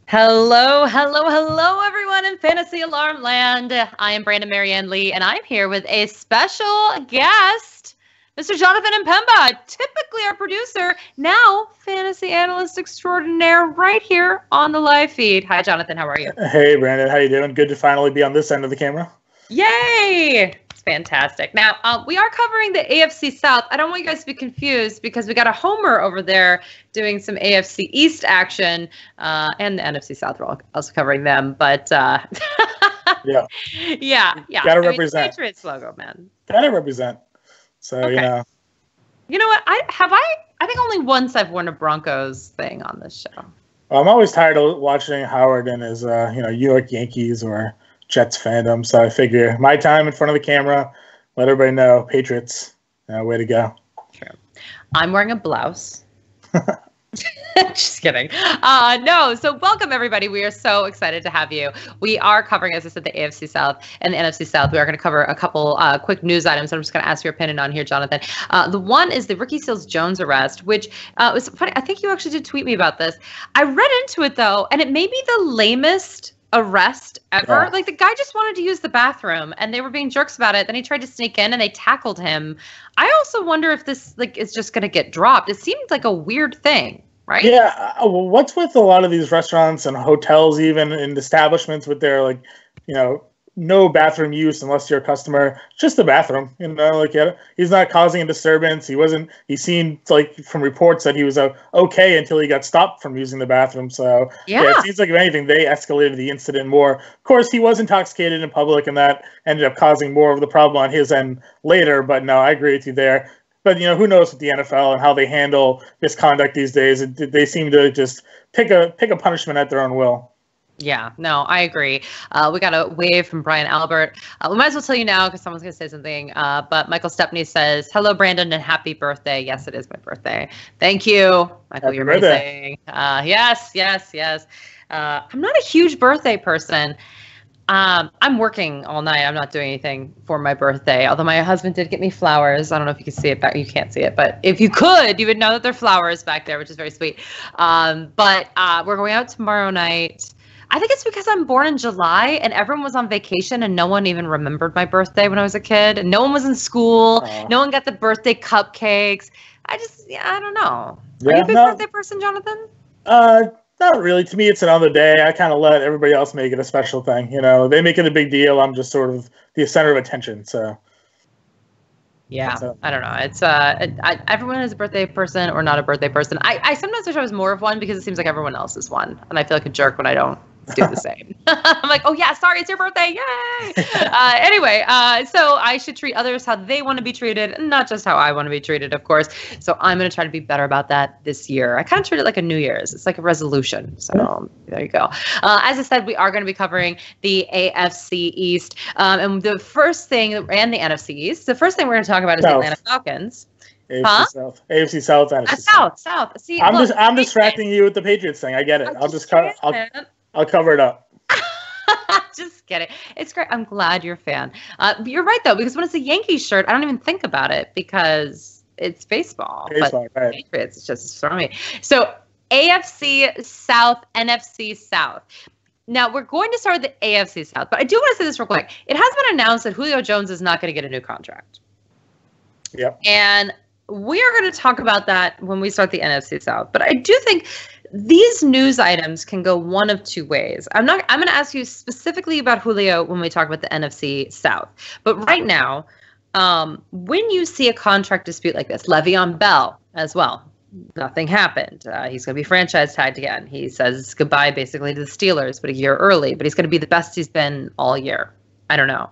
Hello, hello, hello, everyone in Fantasy Alarm Land. I am Brandon Marianne Lee, and I'm here with a special guest, Mr. Jonathan Mpemba, typically our producer, now fantasy analyst extraordinaire, right here on the live feed. Hi, Jonathan. How are you? Hey, Brandon. How you doing? Good to finally be on this end of the camera. Yay! It's fantastic. Now, we are covering the AFC South. I don't want you guys to be confused because we got a homer over there doing some AFC East action, and the NFC South. We're also covering them, but yeah. Gotta represent. Patriots logo, man. Gotta represent. So, okay. You know what? I think only once I've worn a Broncos thing on this show. Well, I'm always tired of watching Howard and his, New York Yankees or Jets fandom. So I figure my time in front of the camera, let everybody know, Patriots, way to go. True. I'm wearing a blouse. Just kidding. No, so welcome everybody. We are so excited to have you. We are covering, as I said, the AFC South and the NFC South. We are going to cover a couple quick news items. I'm just going to ask your opinion on here, Jonathan. The one is the Ricky Seals-Jones arrest, which was funny. I think you actually did tweet me about this. I read into it though, and it may be the lamest arrest ever. Yeah. Like the guy just wanted to use the bathroom and they were being jerks about it. Then he tried to sneak in and they tackled him. I also wonder if this is just going to get dropped. It seems like a weird thing, right? Yeah. What's with a lot of these restaurants and hotels, even in establishments with their no bathroom use unless you're a customer, just the bathroom, he's not causing a disturbance. He seemed like from reports that he was okay until he got stopped from using the bathroom. So yeah, it seems like if anything, they escalated the incident more. Of course, he was intoxicated in public and that ended up causing more of the problem on his end later. But no, I agree with you there. But, who knows with the NFL and how they handle misconduct these days. They seem to just pick a punishment at their own will. Yeah, no, I agree. We got a wave from Brian Albert. We might as well tell you now because someone's going to say something. But Michael Stepney says, hello, Brandon, and happy birthday. Yes, it is my birthday. Thank you, Michael. You're amazing. Yes. I'm not a huge birthday person. I'm working all night. I'm not doing anything for my birthday, although my husband did get me flowers. I don't know if you can see it back. You can't see it, but if you could, you would know that there are flowers back there, which is very sweet. But we're going out tomorrow night. I think it's because I'm born in July and everyone was on vacation and no one even remembered my birthday when I was a kid. And no one was in school. No one got the birthday cupcakes. I don't know. Are you a big birthday person, Jonathan? Not really. To me, it's another day. I kind of let everybody else make it a special thing. They make it a big deal. I'm just sort of the center of attention. So. Yeah, I don't know. It's everyone is a birthday person or not a birthday person. I sometimes wish I was more of one because it seems like everyone else is one, and I feel like a jerk when I don't do the same. I'm like, oh yeah, sorry, it's your birthday, yay! Anyway, so I should treat others how they want to be treated, not just how I want to be treated, of course. So I'm going to try to be better about that this year. I kind of treat it like a New Year's. It's like a resolution. So there you go. As I said, we are going to be covering the AFC East, and the first thing, and the NFC East. The first thing we're going to talk about is the Atlanta Falcons. AFC South. AFC South, NFC South. See, I'm distracting you with the Patriots thing. I get it. I'll cover it up. Just kidding. It's great. I'm glad you're a fan. You're right, though, because when it's a Yankees shirt, I don't even think about it because it's baseball. But right. Patriots, it's just throwing me. So AFC South, NFC South. Now, we're going to start with the AFC South, but I do want to say this real quick. It has been announced that Julio Jones is not going to get a new contract. Yep. And we are going to talk about that when we start the NFC South. But I do think these news items can go one of two ways. I'm going to ask you specifically about Julio when we talk about the NFC South. But right now, when you see a contract dispute like this, Le'Veon Bell as well, nothing happened. He's going to be franchise tagged again. He says goodbye basically to the Steelers, but a year early. But he's going to be the best he's been all year. I don't know.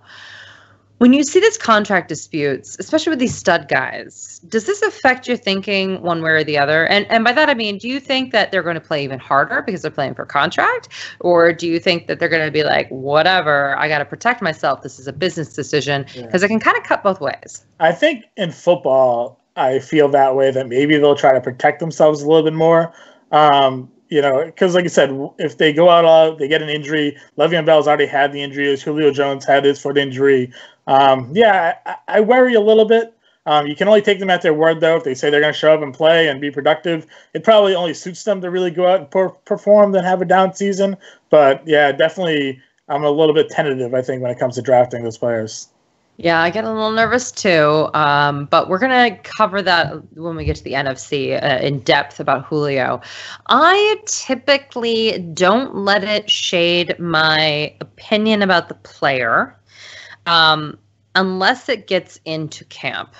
When you see these contract disputes, especially with these stud guys, does this affect your thinking one way or the other? And by that, I mean, do you think that they're going to play even harder because they're playing for contract? Or do you think that they're going to be like, whatever, I got to protect myself. This is a business decision, because it can kind of cut both ways. I think in football, I feel that way, that maybe they'll try to protect themselves a little bit more. Because like I said, if they go out, they get an injury. Le'Veon Bell's already had the injury. Julio Jones had his foot injury. I worry a little bit. You can only take them at their word, though. If they say they're going to show up and play and be productive, it probably only suits them to really go out and perform than have a down season. But yeah, definitely, I'm a little bit tentative, I think, when it comes to drafting those players. Yeah, I get a little nervous too, but we're going to cover that when we get to the NFC in depth about Julio. I typically don't let it shade my opinion about the player unless it gets into camp.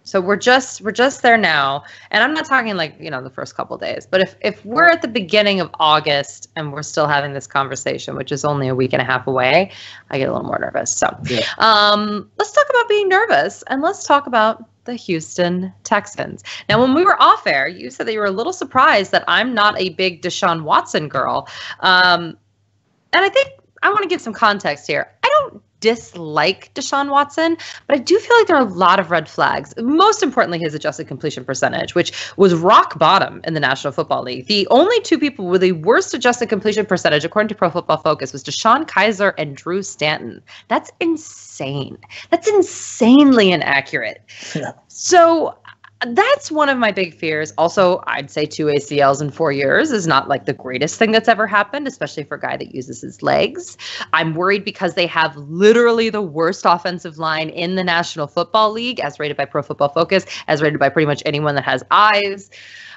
So we're just there now, and I'm not talking like, the first couple of days, but if we're at the beginning of August and we're still having this conversation, which is only a week and a half away, I get a little more nervous. So let's talk about being nervous, and let's talk about the Houston Texans. Now, when we were off air, you said that you were a little surprised that I'm not a big Deshaun Watson girl, and I think I want to give some context here. I don't dislike Deshaun Watson, but I do feel like there are a lot of red flags. Most importantly, his adjusted completion percentage, which was rock bottom in the National Football League. The only two people with the worst adjusted completion percentage, according to Pro Football Focus, was Deshaun Kaiser and Drew Stanton. That's insane. That's insanely inaccurate. Yeah. So that's one of my big fears. Also, I'd say 2 ACLs in 4 years is not like the greatest thing that's ever happened, especially for a guy that uses his legs. I'm worried because they have literally the worst offensive line in the National Football League, as rated by Pro Football Focus, as rated by pretty much anyone that has eyes.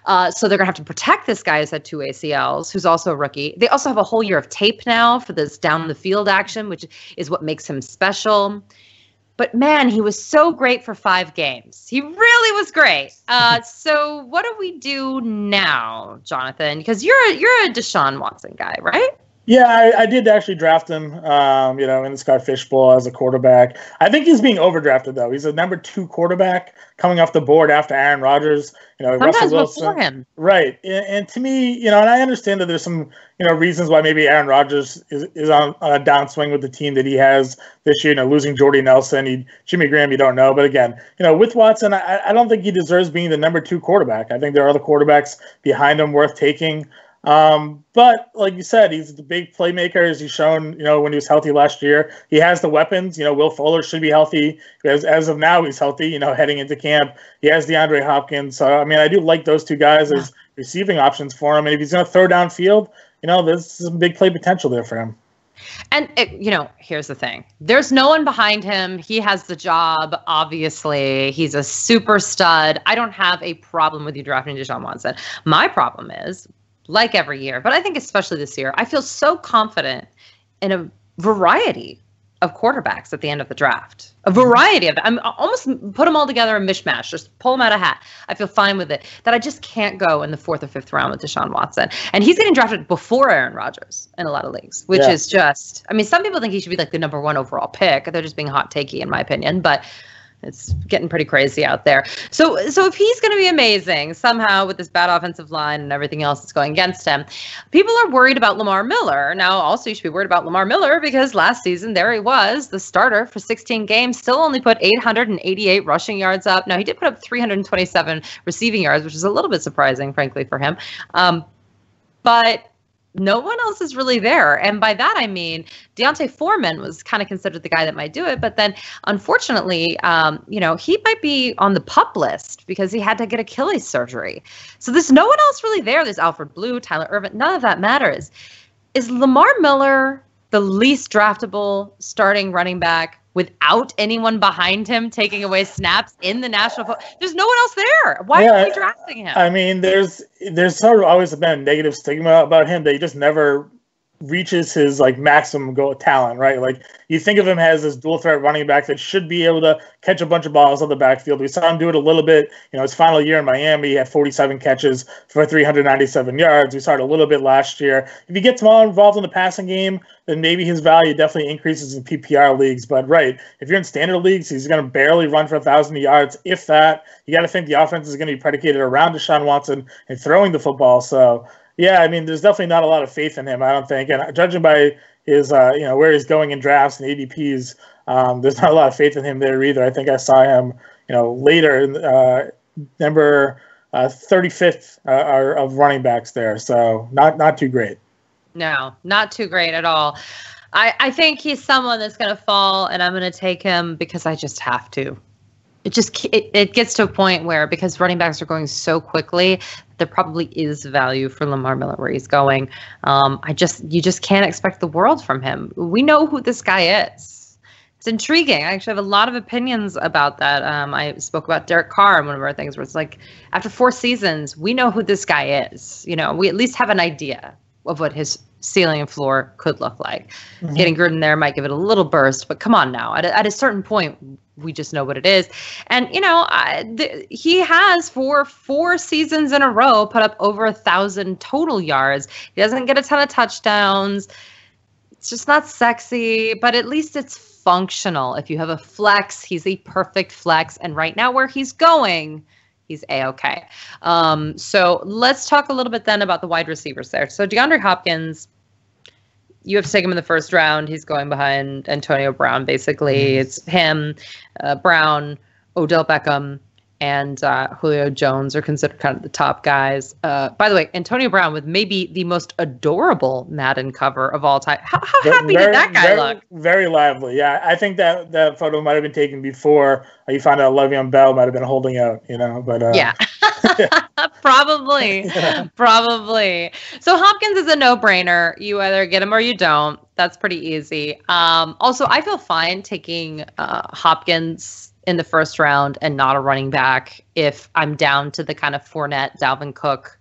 So they're going to have to protect this guy who's had 2 ACLs, who's also a rookie. They also have a whole year of tape now for this down the field action, which is what makes him special. But man, he was so great for 5 games. He really was great. So what do we do now, Jonathan? Because you're a Deshaun Watson guy, right? Yeah, I did actually draft him, in the Scott Fishbowl as a quarterback. I think he's being overdrafted, though. He's a number 2 quarterback coming off the board after Aaron Rodgers. Sometimes Russell Wilson, before him. Right. And to me, and I understand that there's some, reasons why maybe Aaron Rodgers is on a downswing with the team that he has this year, losing Jordy Nelson, Jimmy Graham, you don't know. But again, with Watson, I don't think he deserves being the number 2 quarterback. I think there are other quarterbacks behind him worth taking. But like you said, he's the big playmaker, as he's shown, when he was healthy last year. He has the weapons. Will Fuller should be healthy. As of now, he's healthy, heading into camp. He has DeAndre Hopkins. So, I do like those 2 guys as receiving options for him. And if he's going to throw downfield, there's some big play potential there for him. And, here's the thing. There's no one behind him. He has the job, obviously. He's a super stud. I don't have a problem with you drafting Deshaun Watson. My problem is, like every year, but I think especially this year, I feel so confident in a variety of quarterbacks at the end of the draft. A variety of them. I'm almost put them all together in mishmash. Just pull them out of a hat. I feel fine with it. That I just can't go in the 4th or 5th round with Deshaun Watson. And he's getting drafted before Aaron Rodgers in a lot of leagues, which is just, some people think he should be like the number 1 overall pick. They're just being hot takey in my opinion, but it's getting pretty crazy out there. So if he's going to be amazing somehow with this bad offensive line and everything else that's going against him, people are worried about Lamar Miller. Now, also, you should be worried about Lamar Miller because last season, there he was, the starter for 16 games, still only put 888 rushing yards up. Now, he did put up 327 receiving yards, which is a little bit surprising, frankly, for him. But no one else is really there. And by that, I mean, Deontay Foreman was kind of considered the guy that might do it. But then, unfortunately, he might be on the PUP list because he had to get Achilles surgery. So there's no one else really there. There's Alfred Blue, Tyler Ervin. None of that matters. Is Lamar Miller the least draftable starting running back without anyone behind him taking away snaps in the National Football? There's no one else there. Why are we drafting him? There's sort of always been a negative stigma about him that he just never reaches his maximum goal talent, right? You think of him as this dual threat running back that should be able to catch a bunch of balls on the backfield. We saw him do it a little bit, his final year in Miami, he had 47 catches for 397 yards. We saw it a little bit last year. If he gets more involved in the passing game, then maybe his value definitely increases in PPR leagues. But if you're in standard leagues, he's going to barely run for 1,000 yards, if that. You got to think the offense is going to be predicated around Deshaun Watson and throwing the football. So, yeah, there's definitely not a lot of faith in him, I don't think. And judging by his, where he's going in drafts and ADPs, there's not a lot of faith in him there either. I think I saw him, later, number 35th of running backs there. So not too great. No, not too great at all. I think he's someone that's going to fall, and I'm going to take him because I just have to. it gets to a point where, because running backs are going so quickly, there probably is value for Lamar Miller where he's going. You just can't expect the world from him. We know who this guy is. It's intriguing. I actually have a lot of opinions about that. I spoke about Derek Carr in one of our things where it's like, after 4 seasons, we know who this guy is. You know, we at least have an idea of what his ceiling and floor could look like. Mm-hmm. Getting Gruden there might give it a little burst, but come on now. At a certain point, we just know what it is. And, you know, he has for 4 seasons in a row put up over 1,000 total yards. He doesn't get a ton of touchdowns. It's just not sexy, but at least it's functional. If you have a flex, he's a perfect flex. And right now where he's going, he's A-okay. So let's talk a little bit then about the wide receivers there. So DeAndre Hopkins, you have to take him in the first round. He's going behind Antonio Brown, basically. It's him, Brown, Odell Beckham, and Julio Jones are considered kind of the top guys. By the way, Antonio Brown with maybe the most adorable Madden cover of all time. How happy did that guy look? Very lively. Yeah, I think that photo might have been taken before you found out Le'Veon Bell might have been holding out, you know. But yeah. Probably. Probably. So Hopkins is a no-brainer. You either get him or you don't. That's pretty easy. Also, I feel fine taking Hopkins in the first round and not a running back if I'm down to the kind of Fournette, Dalvin Cook,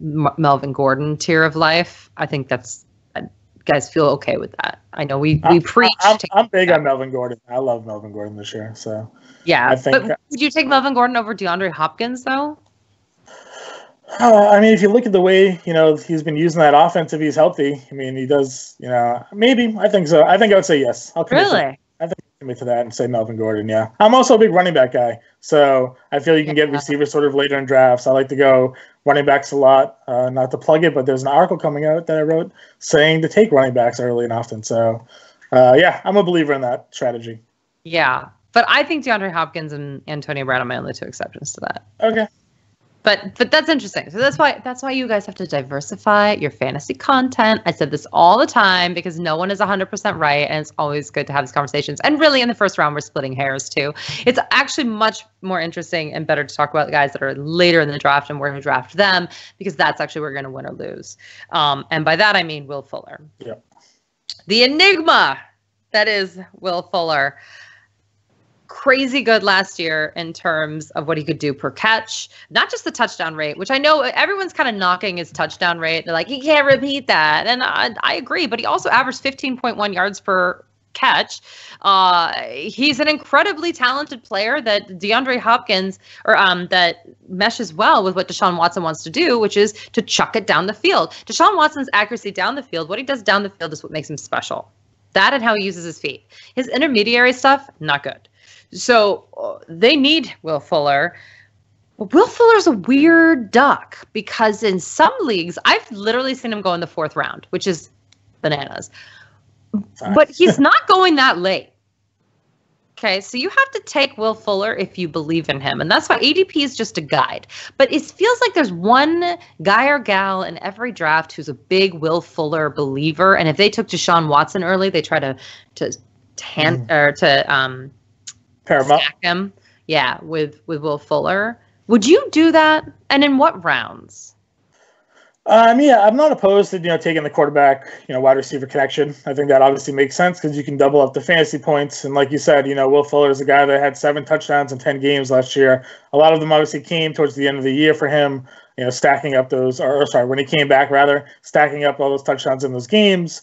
Melvin Gordon tier of life. I think that's guys feel okay with that. I know we preach. I'm big on Melvin Gordon. I love Melvin Gordon this year. So yeah, I think. But would you take Melvin Gordon over DeAndre Hopkins though? I mean, if you look at the way, you know, he's been using that offense, if he's healthy, I mean, he does, you know, maybe. I think so. I think I would say yes. I think I'll commit to that and say Melvin Gordon, yeah. I'm also a big running back guy, so I feel you can get receivers sort of later in drafts. I like to go running backs a lot, not to plug it, but there's an article coming out that I wrote saying to take running backs early and often. So, yeah, I'm a believer in that strategy. Yeah, but I think DeAndre Hopkins and Antonio Brown are my only 2 exceptions to that. Okay. But that's interesting. So that's why you guys have to diversify your fantasy content. I said this all the time because no one is 100% right, and it's always good to have these conversations. And really, in the first round, we're splitting hairs too. It's actually much more interesting and better to talk about the guys that are later in the draft and we're going to draft them because that's actually where we're going to win or lose. And by that I mean Will Fuller. Yeah. The enigma that is Will Fuller. Crazy good last year in terms of what he could do per catch, not just the touchdown rate, which I know everyone's kind of knocking his touchdown rate. They're like, he can't repeat that. And I agree, but he also averaged 15.1 yards per catch. He's an incredibly talented player that DeAndre Hopkins that meshes well with what Deshaun Watson wants to do, which is to chuck it down the field. Deshaun Watson's accuracy down the field, what he does down the field is what makes him special. That and how he uses his feet. His intermediary stuff, not good. So they need Will Fuller. But Will Fuller's a weird duck because in some leagues, I've literally seen him go in the 4th round, which is bananas. But he's not going that late. Okay, so you have to take Will Fuller if you believe in him. And that's why ADP is just a guide. But it feels like there's one guy or gal in every draft who's a big Will Fuller believer. And if they took Deshaun Watson early, they try to stack him, yeah, with Will Fuller. Would you do that? And in what rounds? Yeah, I'm not opposed to taking the quarterback, wide receiver connection. I think that obviously makes sense because you can double up the fantasy points. And like you said, Will Fuller is a guy that had 7 touchdowns in 10 games last year. A lot of them obviously came towards the end of the year for him. Stacking up those, when he came back, stacking up all those touchdowns in those games.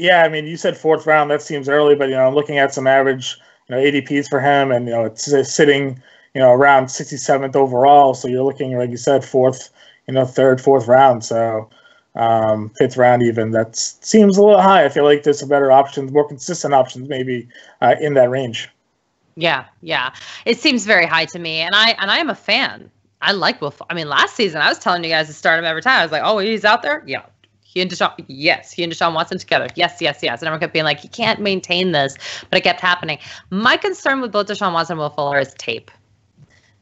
Yeah, I mean, you said 4th round. That seems early, but I'm looking at some average, ADPs for him, and it's sitting, around 67th overall. So you're looking, like you said, 4th, 3rd, 4th round. So 5th round even. That seems a little high. I feel like there's some better options, more consistent options, maybe in that range. Yeah, it seems very high to me, and I am a fan. I like Will. I mean, last season I was telling you guys to start him every time. I was like, oh, he's out there, yeah. He and Deshaun Watson together. Yes. And everyone kept being like, he can't maintain this, but it kept happening. My concern with both Deshaun Watson and Will Fuller is tape.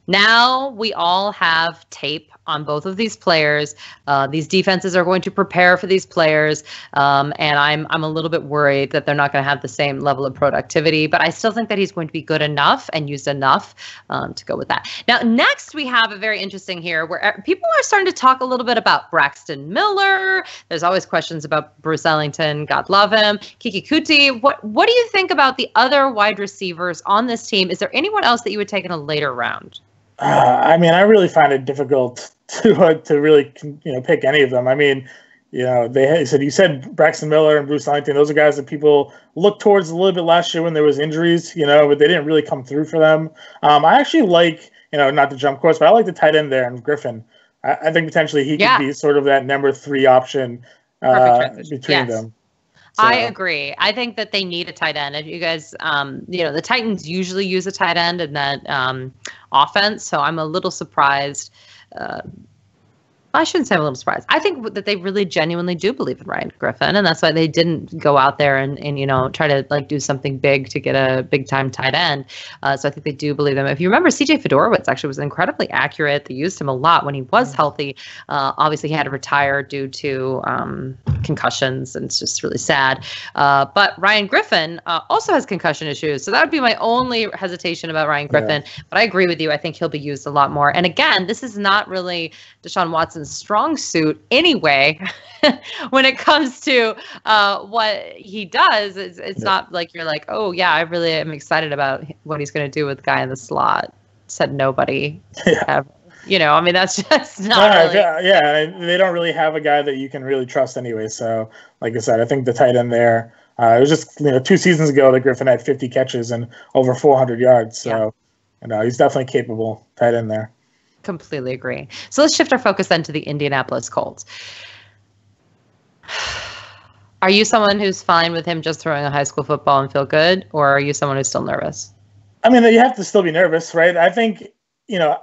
Now we all have tape on both of these players. These defenses are going to prepare for these players, and I'm a little bit worried that they're not going to have the same level of productivity. But I still think that he's going to be good enough and used enough to go with that. Now, next we have a very interesting here where people are starting to talk a little bit about Braxton Miller. There's always questions about Bruce Ellington. God love him. Kiki Kuti. What do you think about the other wide receivers on this team? Is there anyone else that you would take in a later round? I mean, I really find it difficult to really pick any of them. I mean, you said Braxton Miller and Bruce Ellington. Those are guys that people looked towards a little bit last year when there was injuries, but they didn't really come through for them. I actually like, not to jump course, but I like the tight end there and Griffin. I think potentially he could be sort of that number 3 option between them. So. I agree. I think that they need a tight end. And you guys, the Titans usually use a tight end in that offense. So I'm a little surprised. I shouldn't say I'm a little surprised. I think that they really genuinely do believe in Ryan Griffin, and that's why they didn't go out there and try to do something big to get a big time tight end. So I think they do believe them. If you remember, CJ Fedorowicz actually was incredibly accurate. They used him a lot when he was healthy. Obviously, he had to retire due to concussions, and it's just really sad. But Ryan Griffin also has concussion issues, so that would be my only hesitation about Ryan Griffin. Yeah. But I agree with you. I think he'll be used a lot more. And again, this is not really Deshaun Watson's strong suit anyway. When it comes to what he does, it's not like you're like, oh yeah, I really am excited about what he's going to do with the guy in the slot. Said nobody ever. I mean, that's just not really. Yeah, they don't really have a guy that you can really trust anyway. So, like I said, I think the tight end there, it was just 2 seasons ago that Griffin had 50 catches and over 400 yards. So, he's definitely capable tight end there. Completely agree. So let's shift our focus then to the Indianapolis Colts. Are you someone who's fine with him just throwing a high school football and feel good, or are you someone who's still nervous? I mean, you have to still be nervous, right? I think,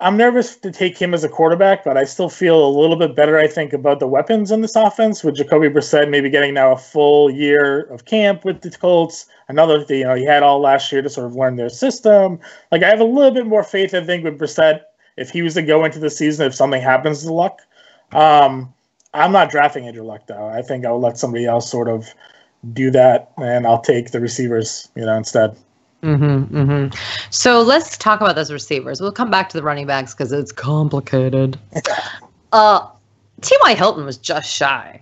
I'm nervous to take him as a quarterback, but I still feel a little bit better, I think, about the weapons in this offense with Jacoby Brissett maybe getting now a full year of camp with the Colts. Another thing, he had all last year to sort of learn their system. Like, I have a little bit more faith, I think, with Brissett. If he was to go into the season, if something happens to Luck, I'm not drafting Andrew Luck, though. I think I'll let somebody else sort of do that, and I'll take the receivers, instead. So let's talk about those receivers. We'll come back to the running backs because it's complicated. T.Y. Hilton was just shy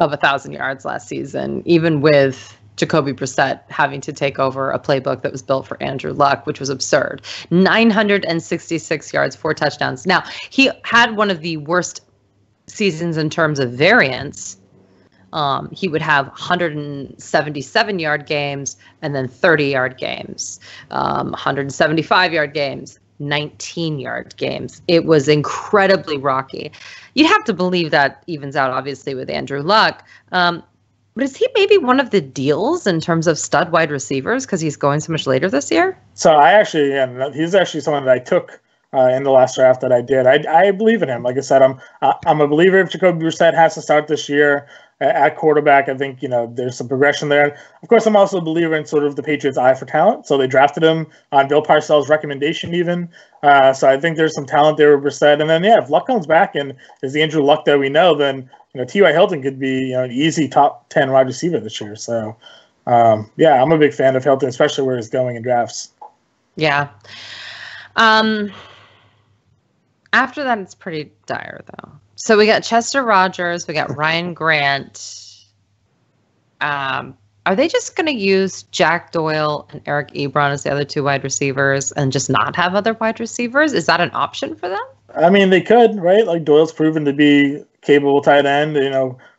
of 1,000 yards last season, even with Jacoby Brissett having to take over a playbook that was built for Andrew Luck, which was absurd. 966 yards, 4 touchdowns. Now, he had one of the worst seasons in terms of variance. He would have 177-yard games and then 30-yard games, 175-yard games, 19-yard games. It was incredibly rocky. You'd have to believe that evens out, obviously, with Andrew Luck. But is he maybe one of the deals in terms of stud wide receivers because he's going so much later this year? So he's actually someone that I took in the last draft that I did. I believe in him. Like I said, I'm a believer if Jacoby Brissett has to start this year at quarterback. I think, there's some progression there. Of course, I'm also a believer in sort of the Patriots' eye for talent. So they drafted him on Bill Parcells' recommendation even. So I think there's some talent there with Brissett. And then, if Luck comes back and is the Andrew Luck that we know, then T.Y. Hilton could be an easy top 10 wide receiver this year. So, I'm a big fan of Hilton, especially where he's going in drafts. Yeah. After that, it's pretty dire, though. So we got Chester Rogers. We got Ryan Grant. Are they just going to use Jack Doyle and Eric Ebron as the other 2 wide receivers and just not have other wide receivers? Is that an option for them? I mean, they could, right? Like Doyle's proven to be capable tight end,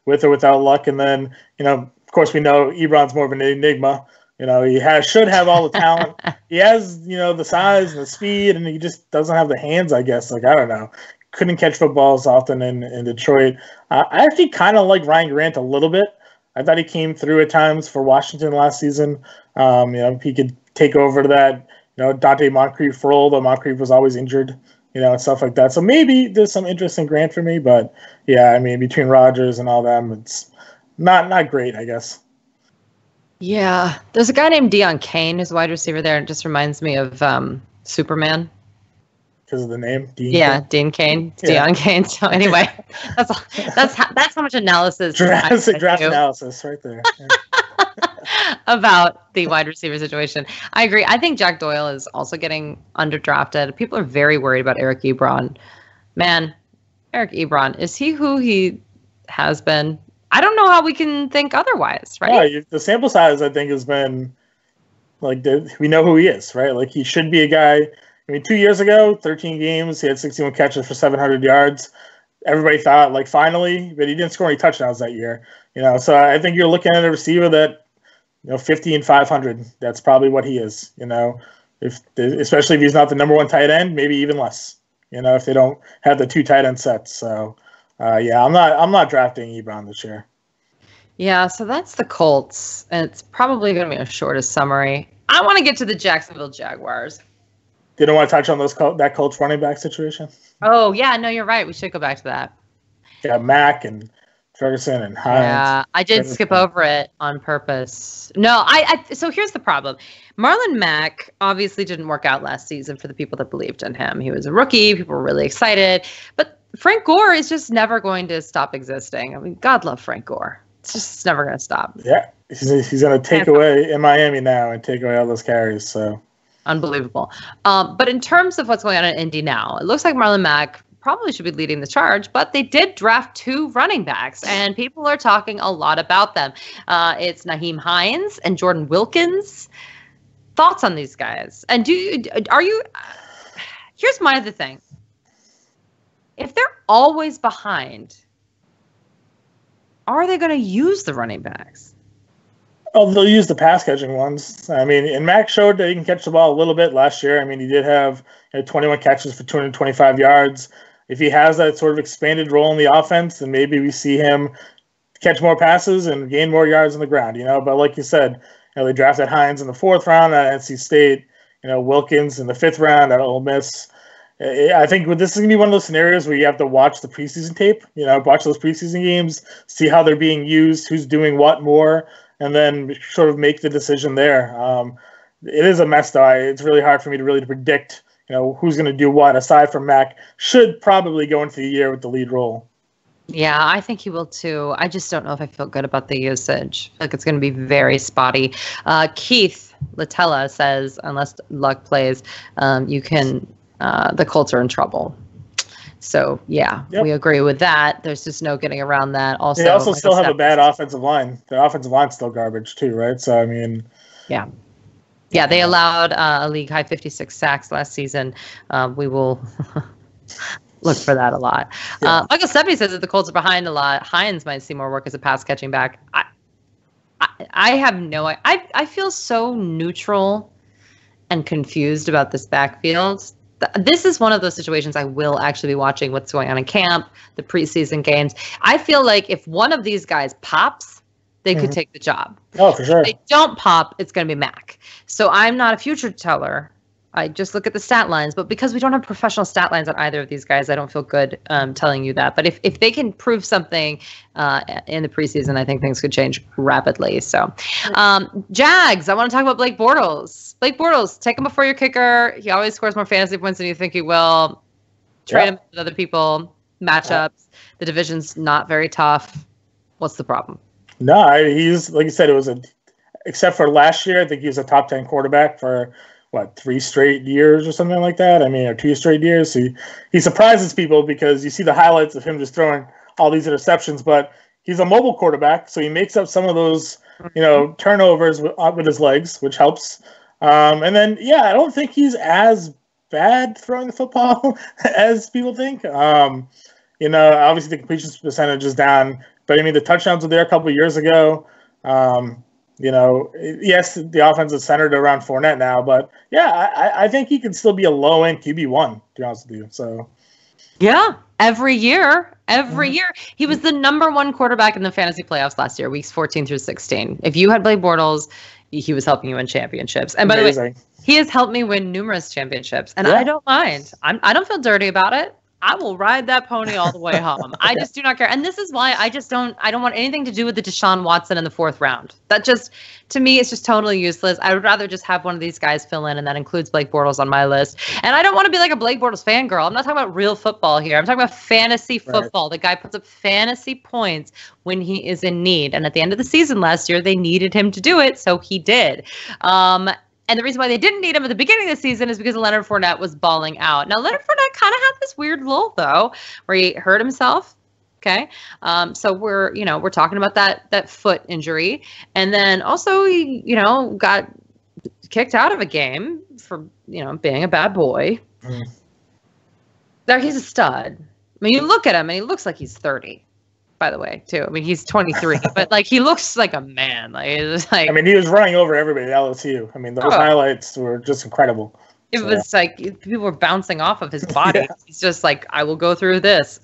with or without Luck. And then, of course, we know Ebron's more of an enigma. He should have all the talent. He has, the size and the speed, and he just doesn't have the hands, I guess. Like, I don't know. Couldn't catch footballs often in Detroit. I actually kind of like Ryan Grant a little bit. I thought he came through at times for Washington last season. He could take over to that, Dante Moncrief role, though Moncrief was always injured, and stuff like that. So maybe there's some interest in Grant for me, but between Rodgers and all them, it's not great, I guess. Yeah. There's a guy named Deion Kane who's a wide receiver there. It just reminds me of Superman. because of the name. Dean yeah, Dean Cain, Deion Cain. So anyway, that's how much analysis. Draft analysis right there. Yeah. About the wide receiver situation. I agree. I think Jack Doyle is also getting underdrafted. People are very worried about Eric Ebron. Man, Eric Ebron, is he who he has been? I don't know how we can think otherwise, right? Yeah, the sample size, I think, has been like we know who he is, right? Like he should be a guy. I mean, 2 years ago, 13 games, he had 61 catches for 700 yards. Everybody thought, like, finally, but he didn't score any touchdowns that year. So I think you're looking at a receiver that, 50 and 500. That's probably what he is. Especially if he's not the number one tight end, maybe even less. If they don't have the two tight end sets. So, yeah, I'm not drafting Ebron this year. Yeah, so that's the Colts, and it's probably going to be a shortest summary. I want to get to the Jacksonville Jaguars. Didn't want to touch on that Colts running back situation. Oh yeah, no, you're right. We should go back to that. Yeah, Mack and Ferguson and Hines. Yeah, I did skip over it on purpose. No, so here's the problem. Marlon Mack obviously didn't work out last season for the people that believed in him. He was a rookie. People were really excited. But Frank Gore is just never going to stop existing. I mean, God love Frank Gore. It's never going to stop. Yeah, he's going to take away in Miami now and take away all those carries. So unbelievable. But in terms of what's going on in Indy now, it looks like Marlon Mack probably should be leading the charge, but they did draft 2 running backs, and people are talking a lot about them. It's Nyheim Hines and Jordan Wilkins. Thoughts on these guys? And here's my other thing. If they're always behind, are they going to use the running backs? Oh, they'll use the pass-catching ones. I mean, and Mack showed that he can catch the ball a little bit last year. I mean, he did have 21 catches for 225 yards. If he has that sort of expanded role in the offense, then maybe we see him catch more passes and gain more yards on the ground, But like you said, they drafted Hines in the 4th round at NC State, Wilkins in the 5th round at Ole Miss. I think this is going to be one of those scenarios where you have to watch the preseason tape, watch those preseason games, see how they're being used, who's doing what more, and then sort of make the decision there. It is a mess, though. It's really hard for me to predict, who's going to do what, aside from Mack. Should probably go into the year with the lead role. Yeah, I think he will, too. I just don't know if I feel good about the usage. I feel like it's going to be very spotty. Keith Latella says, unless luck plays, the Colts are in trouble. So, yeah, we agree with that. There's just no getting around that. Also, they also still have a bad offensive line. Their offensive line's still garbage, too, right? So, I mean... Yeah. Yeah, they allowed a league-high 56 sacks last season. We will look for that a lot. Yeah. Michael Stephanie says that the Colts are behind a lot. Hines might see more work as a pass-catching back. I have no... I feel so neutral and confused about this backfield. This is one of those situations I will actually be watching what's going on in camp, the preseason games. I feel like if one of these guys pops, they could take the job. Oh, for sure. If they don't pop, it's going to be Mack. So I'm not a future teller. I just look at the stat lines. But because we don't have professional stat lines on either of these guys, I don't feel good telling you that. But if they can prove something in the preseason, I think things could change rapidly. So Jags, I want to talk about Blake Bortles. Blake Bortles, take him before your kicker. He always scores more fantasy points than you think he will. Trade him with other people. Matchups. The division's not very tough. What's the problem? No, he's, like you said, except for last year, I think he was a top 10 quarterback for, 3 straight years or something like that? I mean, or 2 straight years. He surprises people because you see the highlights of him just throwing all these interceptions, but he's a mobile quarterback, so he makes up some of those, turnovers with his legs, which helps. And then, I don't think he's as bad throwing the football as people think. Obviously the completion percentage is down, but I mean, the touchdowns were there a couple of years ago. Yes, the offense is centered around Fournette now, but I think he can still be a low-end QB1, to be honest with you. So, yeah, every year, he was the number 1 quarterback in the fantasy playoffs last year, weeks 14 through 16. If you had Blake Bortles, he was helping you win championships. And by the way, he has helped me win numerous championships, and I don't mind. I don't feel dirty about it. I will ride that pony all the way home. I just do not care. And this is why I don't want anything to do with the Deshaun Watson in the 4th round. That just, to me, it's just totally useless. I would rather just have one of these guys fill in, and that includes Blake Bortles on my list. And I don't want to be like a Blake Bortles fangirl. I'm not talking about real football here. I'm talking about fantasy football. Right. The guy puts up fantasy points when he is in need. And at the end of the season last year, they needed him to do it, so he did. And the reason why they didn't need him at the beginning of the season is because Leonard Fournette was balling out. Now, Leonard Fournette kind of had this weird lull, though, where he hurt himself. Okay. So we're talking about that foot injury. And then also he, got kicked out of a game for, being a bad boy. There, he's a stud. I mean, you look at him and he looks like he's 30. By the way, too. I mean, he's 23, but like he looks like a man. Like, it's like, I mean, he was running over everybody at LSU. I mean, those highlights were just incredible. It was like people were bouncing off of his body. Yeah. He's just like, I will go through this.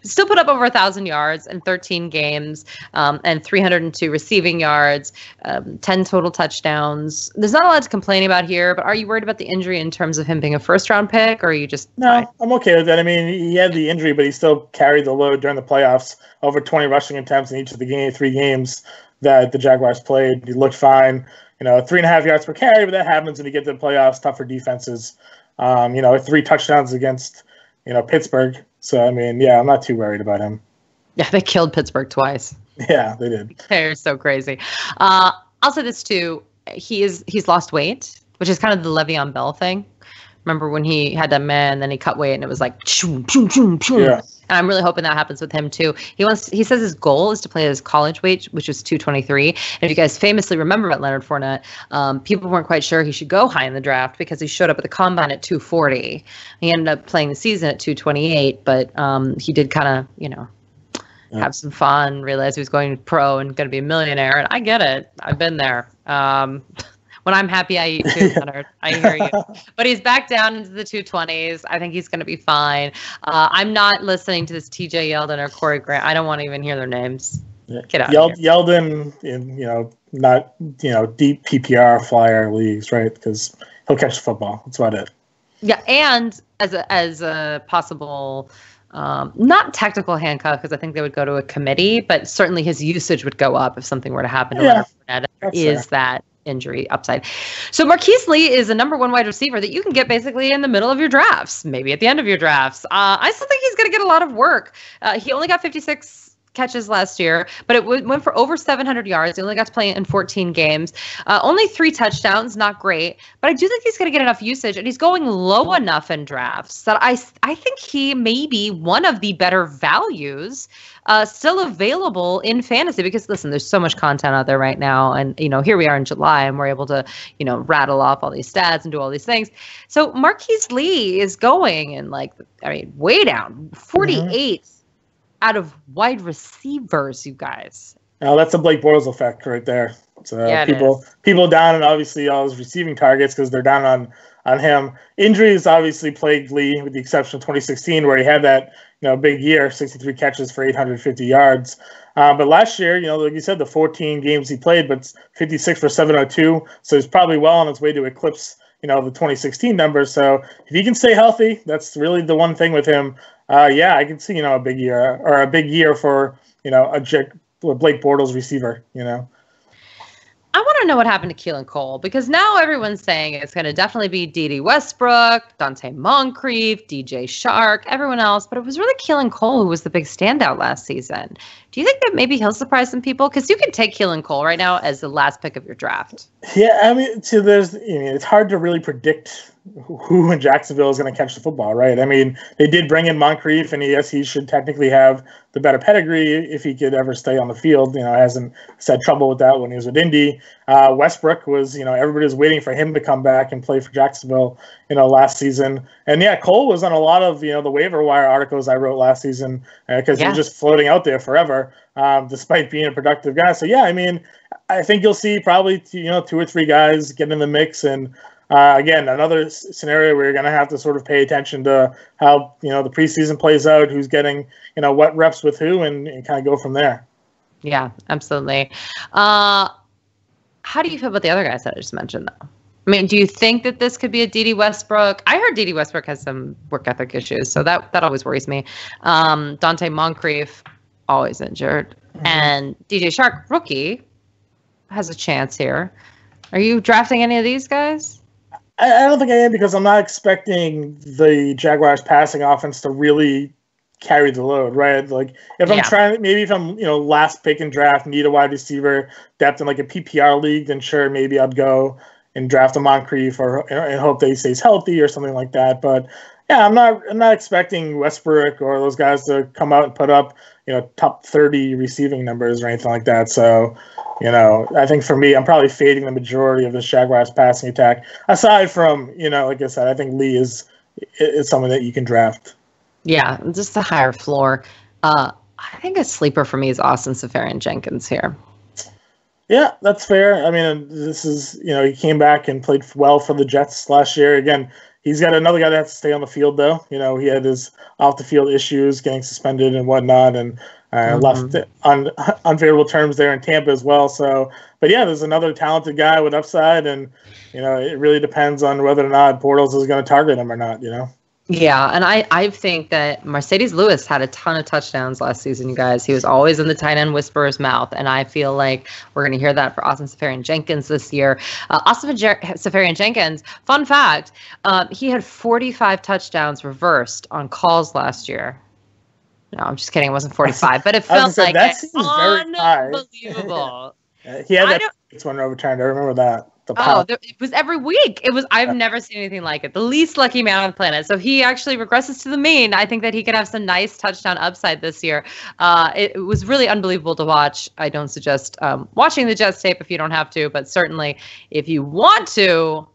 Still put up over 1,000 yards in 13 games, and 302 receiving yards, 10 total touchdowns. There's not a lot to complain about here, but are you worried about the injury in terms of him being a 1st-round pick, or are you just No, I'm okay with that. I mean, he had the injury, but he still carried the load during the playoffs. Over 20 rushing attempts in each of the 3 games that the Jaguars played. He looked fine. 3.5 yards per carry, but that happens when you get to the playoffs, tougher defenses. 3 touchdowns against, Pittsburgh. So, I mean, yeah, I'm not too worried about him. Yeah, they killed Pittsburgh twice. Yeah, they did. They're so crazy. I'll say this, too. He's lost weight, which is kind of the Le'Veon Bell thing. Remember when he had that man, and then he cut weight, and it was like, choom, choom, choom, choom. Yeah. And I'm really hoping that happens with him too. He says his goal is to play his college weight, which is 223. And if you guys famously remember about Leonard Fournette, people weren't quite sure he should go high in the draft because he showed up at the combine at 240. He ended up playing the season at 228, but he did kind of, have some fun, realize he was going pro and going to be a millionaire. And I get it. I've been there. When I'm happy, I eat too, Leonard. I hear you. But he's back down into the 220s. I think he's going to be fine. I'm not listening to this TJ Yeldon or Corey Grant. I don't want to even hear their names. Get out of here. Yeldon in, not, deep PPR flyer leagues, right? Because he'll catch the football. That's about it. Yeah, and as a possible, not technical handcuff, because I think they would go to a committee, but certainly his usage would go up if something were to happen to Leonard Fournette. Is that injury upside. So Marquise Lee is a #1 wide receiver that you can get basically in the middle of your drafts, maybe at the end of your drafts. I still think he's going to get a lot of work. He only got 56 catches last year, but it went for over 700 yards. He only got to play in 14 games. Only 3 touchdowns, not great, but I do think he's going to get enough usage, and he's going low enough in drafts that I think he may be one of the better values still available in fantasy, because listen, there's so much content out there right now, and here we are in July, and we're able to rattle off all these stats and do all these things. So Marquise Lee is going and way down 48 out of wide receivers, you guys. Now that's a Blake Bortles effect right there. So people down, and obviously all his receiving targets because they're down on him. Injuries obviously plagued Lee, with the exception of 2016, where he had that big year, 63 catches for 850 yards. But last year, like you said, the 14 games he played, but 56 for 702. So he's probably well on his way to eclipse, the 2016 numbers. So if he can stay healthy, that's really the one thing with him. I can see, a big year for, a Blake Bortles receiver, I want to know what happened to Keelan Cole, because now everyone's saying it's going to definitely be Dede Westbrook, Dante Moncrief, DJ Shark, everyone else. But it was really Keelan Cole who was the big standout last season. Do you think that maybe he'll surprise some people? Because you can take Keelan Cole right now as the last pick of your draft. Yeah, I mean, it's hard to really predict who in Jacksonville is going to catch the football, right? I mean, they did bring in Moncrief, and yes, he should technically have the better pedigree if he could ever stay on the field. Hasn't had trouble with that when he was with Indy. Westbrook was, everybody was waiting for him to come back and play for Jacksonville, last season. And Cole was on a lot of, the waiver wire articles I wrote last season because he was just floating out there forever, despite being a productive guy. So, I think you'll see probably, 2 or 3 guys get in the mix. And again, another scenario where you're going to have to sort of pay attention to how, the preseason plays out, who's getting, what reps with who, and kind of go from there. Yeah, absolutely. How do you feel about the other guys that I just mentioned, though? I mean, do you think that this could be a D.D. Westbrook? I heard D.D. Westbrook has some work ethic issues, so that always worries me. Dante Moncrief, always injured. Mm-hmm. And DJ Shark, rookie, has a chance here. Are you drafting any of these guys? I don't think I am, because I'm not expecting the Jaguars passing offense to really carry the load, right? Like if I'm trying, maybe if I'm, last pick in draft, need a wide receiver depth in like a PPR league, then sure, maybe I'd go and draft a Moncrief and hope that he stays healthy or something like that. But yeah, I'm not expecting Westbrook or those guys to come out and put up, top 30 receiving numbers or anything like that. So, I think for me, I'm probably fading the majority of the Jaguars passing attack. Aside from, like I said, I think Lee is someone that you can draft. Yeah, just a higher floor. I think a sleeper for me is Austin Seferian-Jenkins here. Yeah, that's fair. I mean, this is, he came back and played well for the Jets last year. Again, he's got another guy that has to stay on the field, though. He had his off-the-field issues, getting suspended and whatnot, and left on unfavorable terms there in Tampa as well. So, but yeah, there's another talented guy with upside, and, it really depends on whether or not Bortles is going to target him or not, Yeah, and I think that Mercedes Lewis had a ton of touchdowns last season, you guys. He was always in the tight end whisperer's mouth, and I feel like we're going to hear that for Austin Seferian-Jenkins this year. Austin Seferian-Jenkins, fun fact, he had 45 touchdowns reversed on calls last year. No, I'm just kidding. It wasn't 45, but it felt like that seems unbelievable. He had that one overturned. I remember that. It was every week. I've never seen anything like it. The least lucky man on the planet. So he actually regresses to the mean. I think that he can have some nice touchdown upside this year. It was really unbelievable to watch. I don't suggest watching the Jets tape if you don't have to, but certainly if you want to,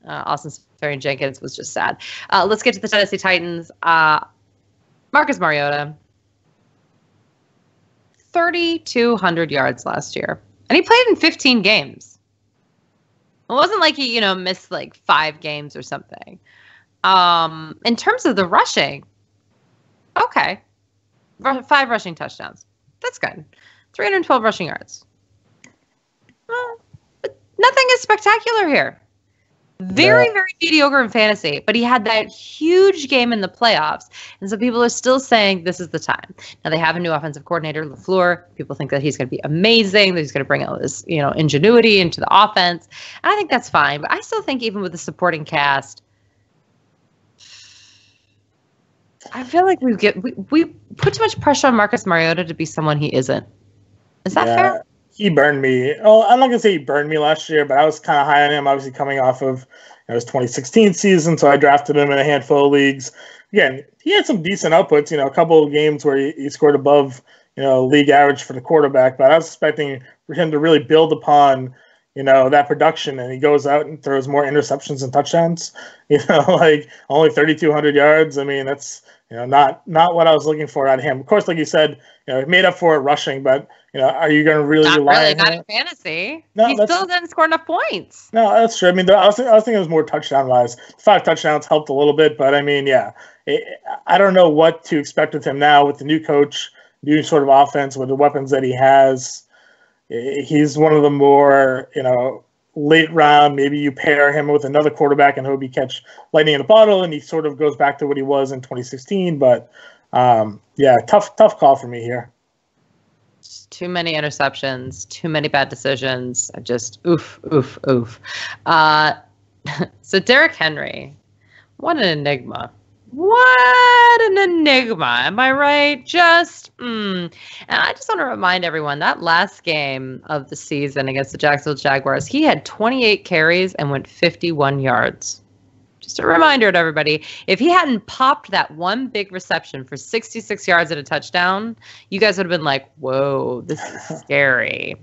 Austin Seferian-Jenkins was just sad. Let's get to the Tennessee Titans. Marcus Mariota, 3,200 yards last year. And he played in 15 games. It wasn't like he, missed like 5 games or something. In terms of the rushing, okay. 5 rushing touchdowns. That's good. 312 rushing yards. But nothing is spectacular here. Very mediocre in fantasy, but he had that huge game in the playoffs. And so people are still saying this is the time. Now they have a new offensive coordinator, LaFleur. People think that he's going to be amazing, that he's going to bring all this, ingenuity into the offense. And I think that's fine. But I still think even with the supporting cast, I feel like we put too much pressure on Marcus Mariota to be someone he isn't. Is that fair? He burned me. Oh, I'm not going to say he burned me last year, but I was kind of high on him, obviously coming off of his 2016 season, so I drafted him in a handful of leagues. Again, he had some decent outputs, a couple of games where he scored above, league average for the quarterback, but I was expecting for him to really build upon, that production, and he goes out and throws more interceptions and touchdowns, like only 3,200 yards. I mean, that's, not what I was looking for out of him. Of course, like you said, he made up for it rushing, but are you going to really rely on not him? In fantasy. No, he still didn't score enough points. No, that's true. I mean, I was thinking it was more touchdown-wise. 5 touchdowns helped a little bit, but I mean, I don't know what to expect with him now with the new coach, new sort of offense with the weapons that he has. He's one of the more, late round. Maybe you pair him with another quarterback and hope he catch lightning in a bottle, and he sort of goes back to what he was in 2016. But tough call for me here. Too many interceptions, too many bad decisions. Just oof. So Derrick Henry, what an enigma. What an enigma. Am I right? And I just want to remind everyone that last game of the season against the Jacksonville Jaguars, he had 28 carries and went 51 yards. Just a reminder to everybody, if he hadn't popped that one big reception for 66 yards and a touchdown, you guys would have been like, whoa, this is scary.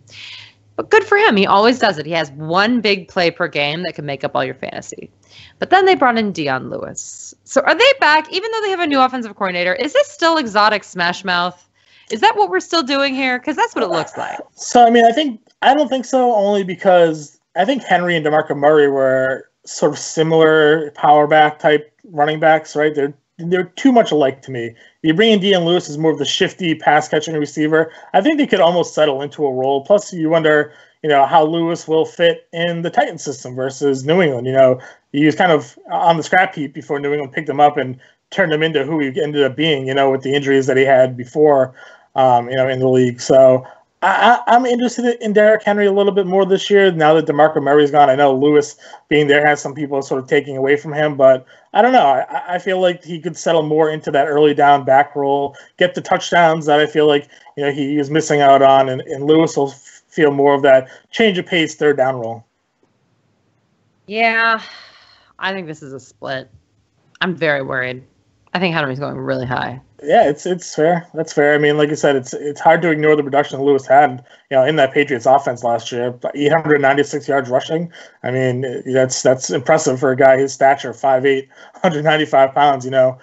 But good for him. He always does it. He has one big play per game that can make up all your fantasy. But then they brought in Dion Lewis. So are they back, even though they have a new offensive coordinator? Is this still exotic smash mouth? Is that what we're still doing here? Because that's what it looks like. So, I mean, I don't think so, only because I think Henry and DeMarco Murray were sort of similar power back type running backs, right? They're too much alike to me. You bring in Dion Lewis as more of the shifty pass catching receiver. I think they could almost settle into a role. Plus, you wonder, how Lewis will fit in the Titans system versus New England. He was kind of on the scrap heap before New England picked him up and turned him into who he ended up being, with the injuries that he had before, in the league. So I'm interested in Derrick Henry a little bit more this year now that DeMarco Murray's gone. I know Lewis being there has some people sort of taking away from him, but I don't know. I feel like he could settle more into that early down back role, get the touchdowns that I feel like he is missing out on, and Lewis will feel more of that change of pace third down role. Yeah, I think this is a split. I'm very worried. I think Henry's going really high. Yeah, it's fair. That's fair. I mean, like you said, it's hard to ignore the production that Lewis had, in that Patriots offense last year. 896 yards rushing. I mean, that's impressive for a guy his stature, 5'8", 195 pounds. In a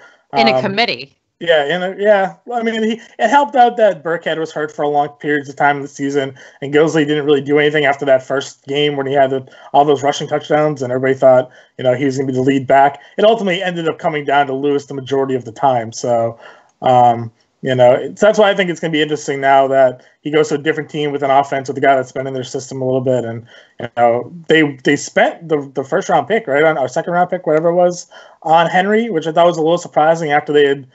committee. Yeah, I mean, it helped out that Burkhead was hurt for a long periods of time in the season, and Gillislee didn't really do anything after that first game when he had all those rushing touchdowns, and everybody thought, he was going to be the lead back. It ultimately ended up coming down to Lewis the majority of the time. So, so that's why I think it's going to be interesting now that he goes to a different team with an offense with a guy that's been in their system a little bit, and they spent the first round pick, right, on our second round pick, whatever it was, on Henry, which I thought was a little surprising after they had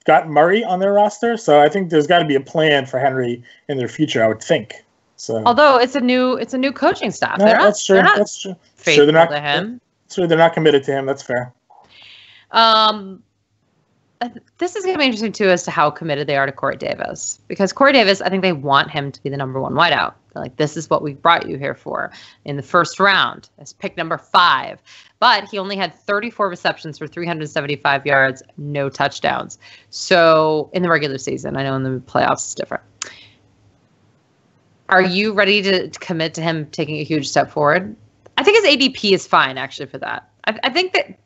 got Murray on their roster. So I think there's got to be a plan for Henry in their future, I would think. So although it's a new coaching staff, that's true. That's true. Sure, they're not to him. Sure, they're not committed to him. That's fair. This is going to be interesting too as to how committed they are to Corey Davis, because Corey Davis, I think they want him to be the number one wideout. They're like, this is what we brought you here for in the first round as pick number 5. But he only had 34 receptions for 375 yards, no touchdowns. So in the regular season, I know in the playoffs it's different. Are you ready to commit to him taking a huge step forward? I think his ADP is fine, actually, for that. I think that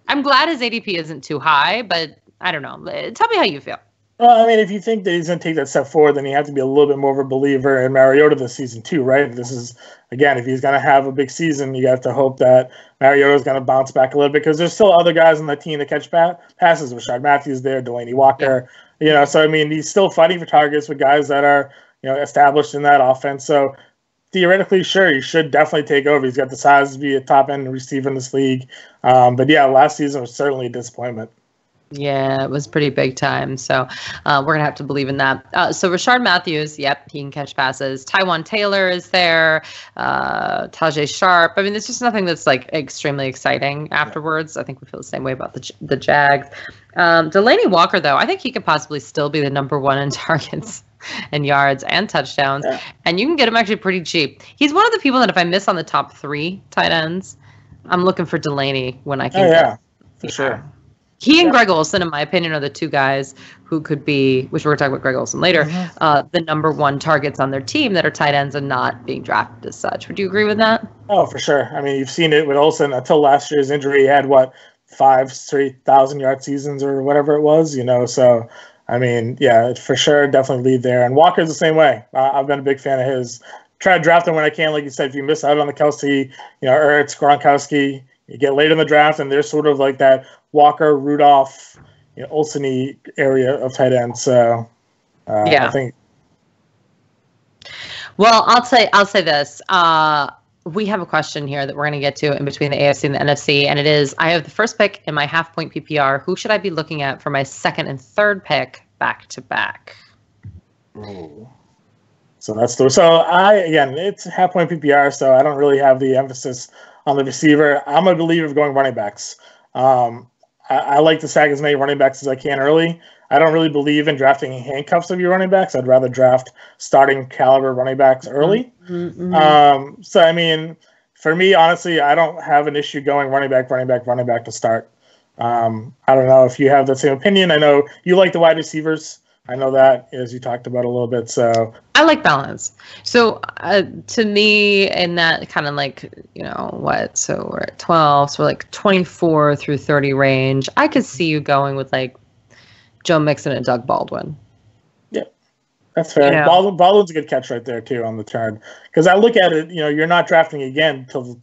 I'm glad his ADP isn't too high, but I don't know. Tell me how you feel. Well, I mean, if you think that he's going to take that step forward, then you have to be a little bit more of a believer in Mariota this season too, right? This is, again, if he's going to have a big season, you have to hope that Mariota is going to bounce back a little bit, because there's still other guys on the team that catch passes. Rashad Matthews there, Delaney Walker, So I mean, he's still fighting for targets with guys that are established in that offense. So theoretically, sure, he should definitely take over. He's got the size to be a top end receiver in this league. But yeah, last season was certainly a disappointment. Yeah, it was pretty big time. So we're going to have to believe in that. So Rashard Matthews, yep, he can catch passes. Tywan Taylor is there. Tajay Sharp. I mean, there's just nothing that's like extremely exciting afterwards. I think we feel the same way about the Jags. Delaney Walker, though, I think he could possibly still be the number one in targets and yards and touchdowns. Yeah. And you can get him actually pretty cheap. He's one of the people that if I miss on the top 3 tight ends, I'm looking for Delaney when I can. Yeah, for sure. He and Greg Olsen, in my opinion, are the 2 guys who could be, which we're going to talk about Greg Olsen later, the number 1 targets on their team that are tight ends and not being drafted as such. Would you agree with that? Oh, for sure. I mean, you've seen it with Olsen. Until last year's injury, he had, 5 straight 1,000-yard seasons or whatever it was, So, I mean, yeah, for sure, definitely lead there. And Walker's the same way. I've been a big fan of his. Try to draft him when I can. Like you said, if you miss out on the Kelsey, Ertz, Gronkowski, you get late in the draft, and they're sort of like that Walker, Rudolph, Olsen-y area of tight end. So, yeah. I think. Well, I'll say this. We have a question here that we're going to get to in between the AFC and the NFC, and it is: I have the first pick in my half-point PPR. Who should I be looking at for my second and third pick back to back? Ooh. So it's half-point PPR, so I don't really have the emphasis on the receiver. I'm a believer of going running backs. I like to stack as many running backs as I can early. I don't really believe in drafting handcuffs of your running backs. I'd rather draft starting caliber running backs early. Mm-hmm. So, I mean, for me, honestly, I don't have an issue going running back to start. I don't know if you have the same opinion. I know you like the wide receivers. I know that, as you talked about a little bit. So I like balance. So to me, in that kind of so we're at 12, so we're like 24 through 30 range. I could see you going with like Joe Mixon and Doug Baldwin. Yeah, that's fair. Baldwin's a good catch right there too on the turn. Because I look at it, you're not drafting again until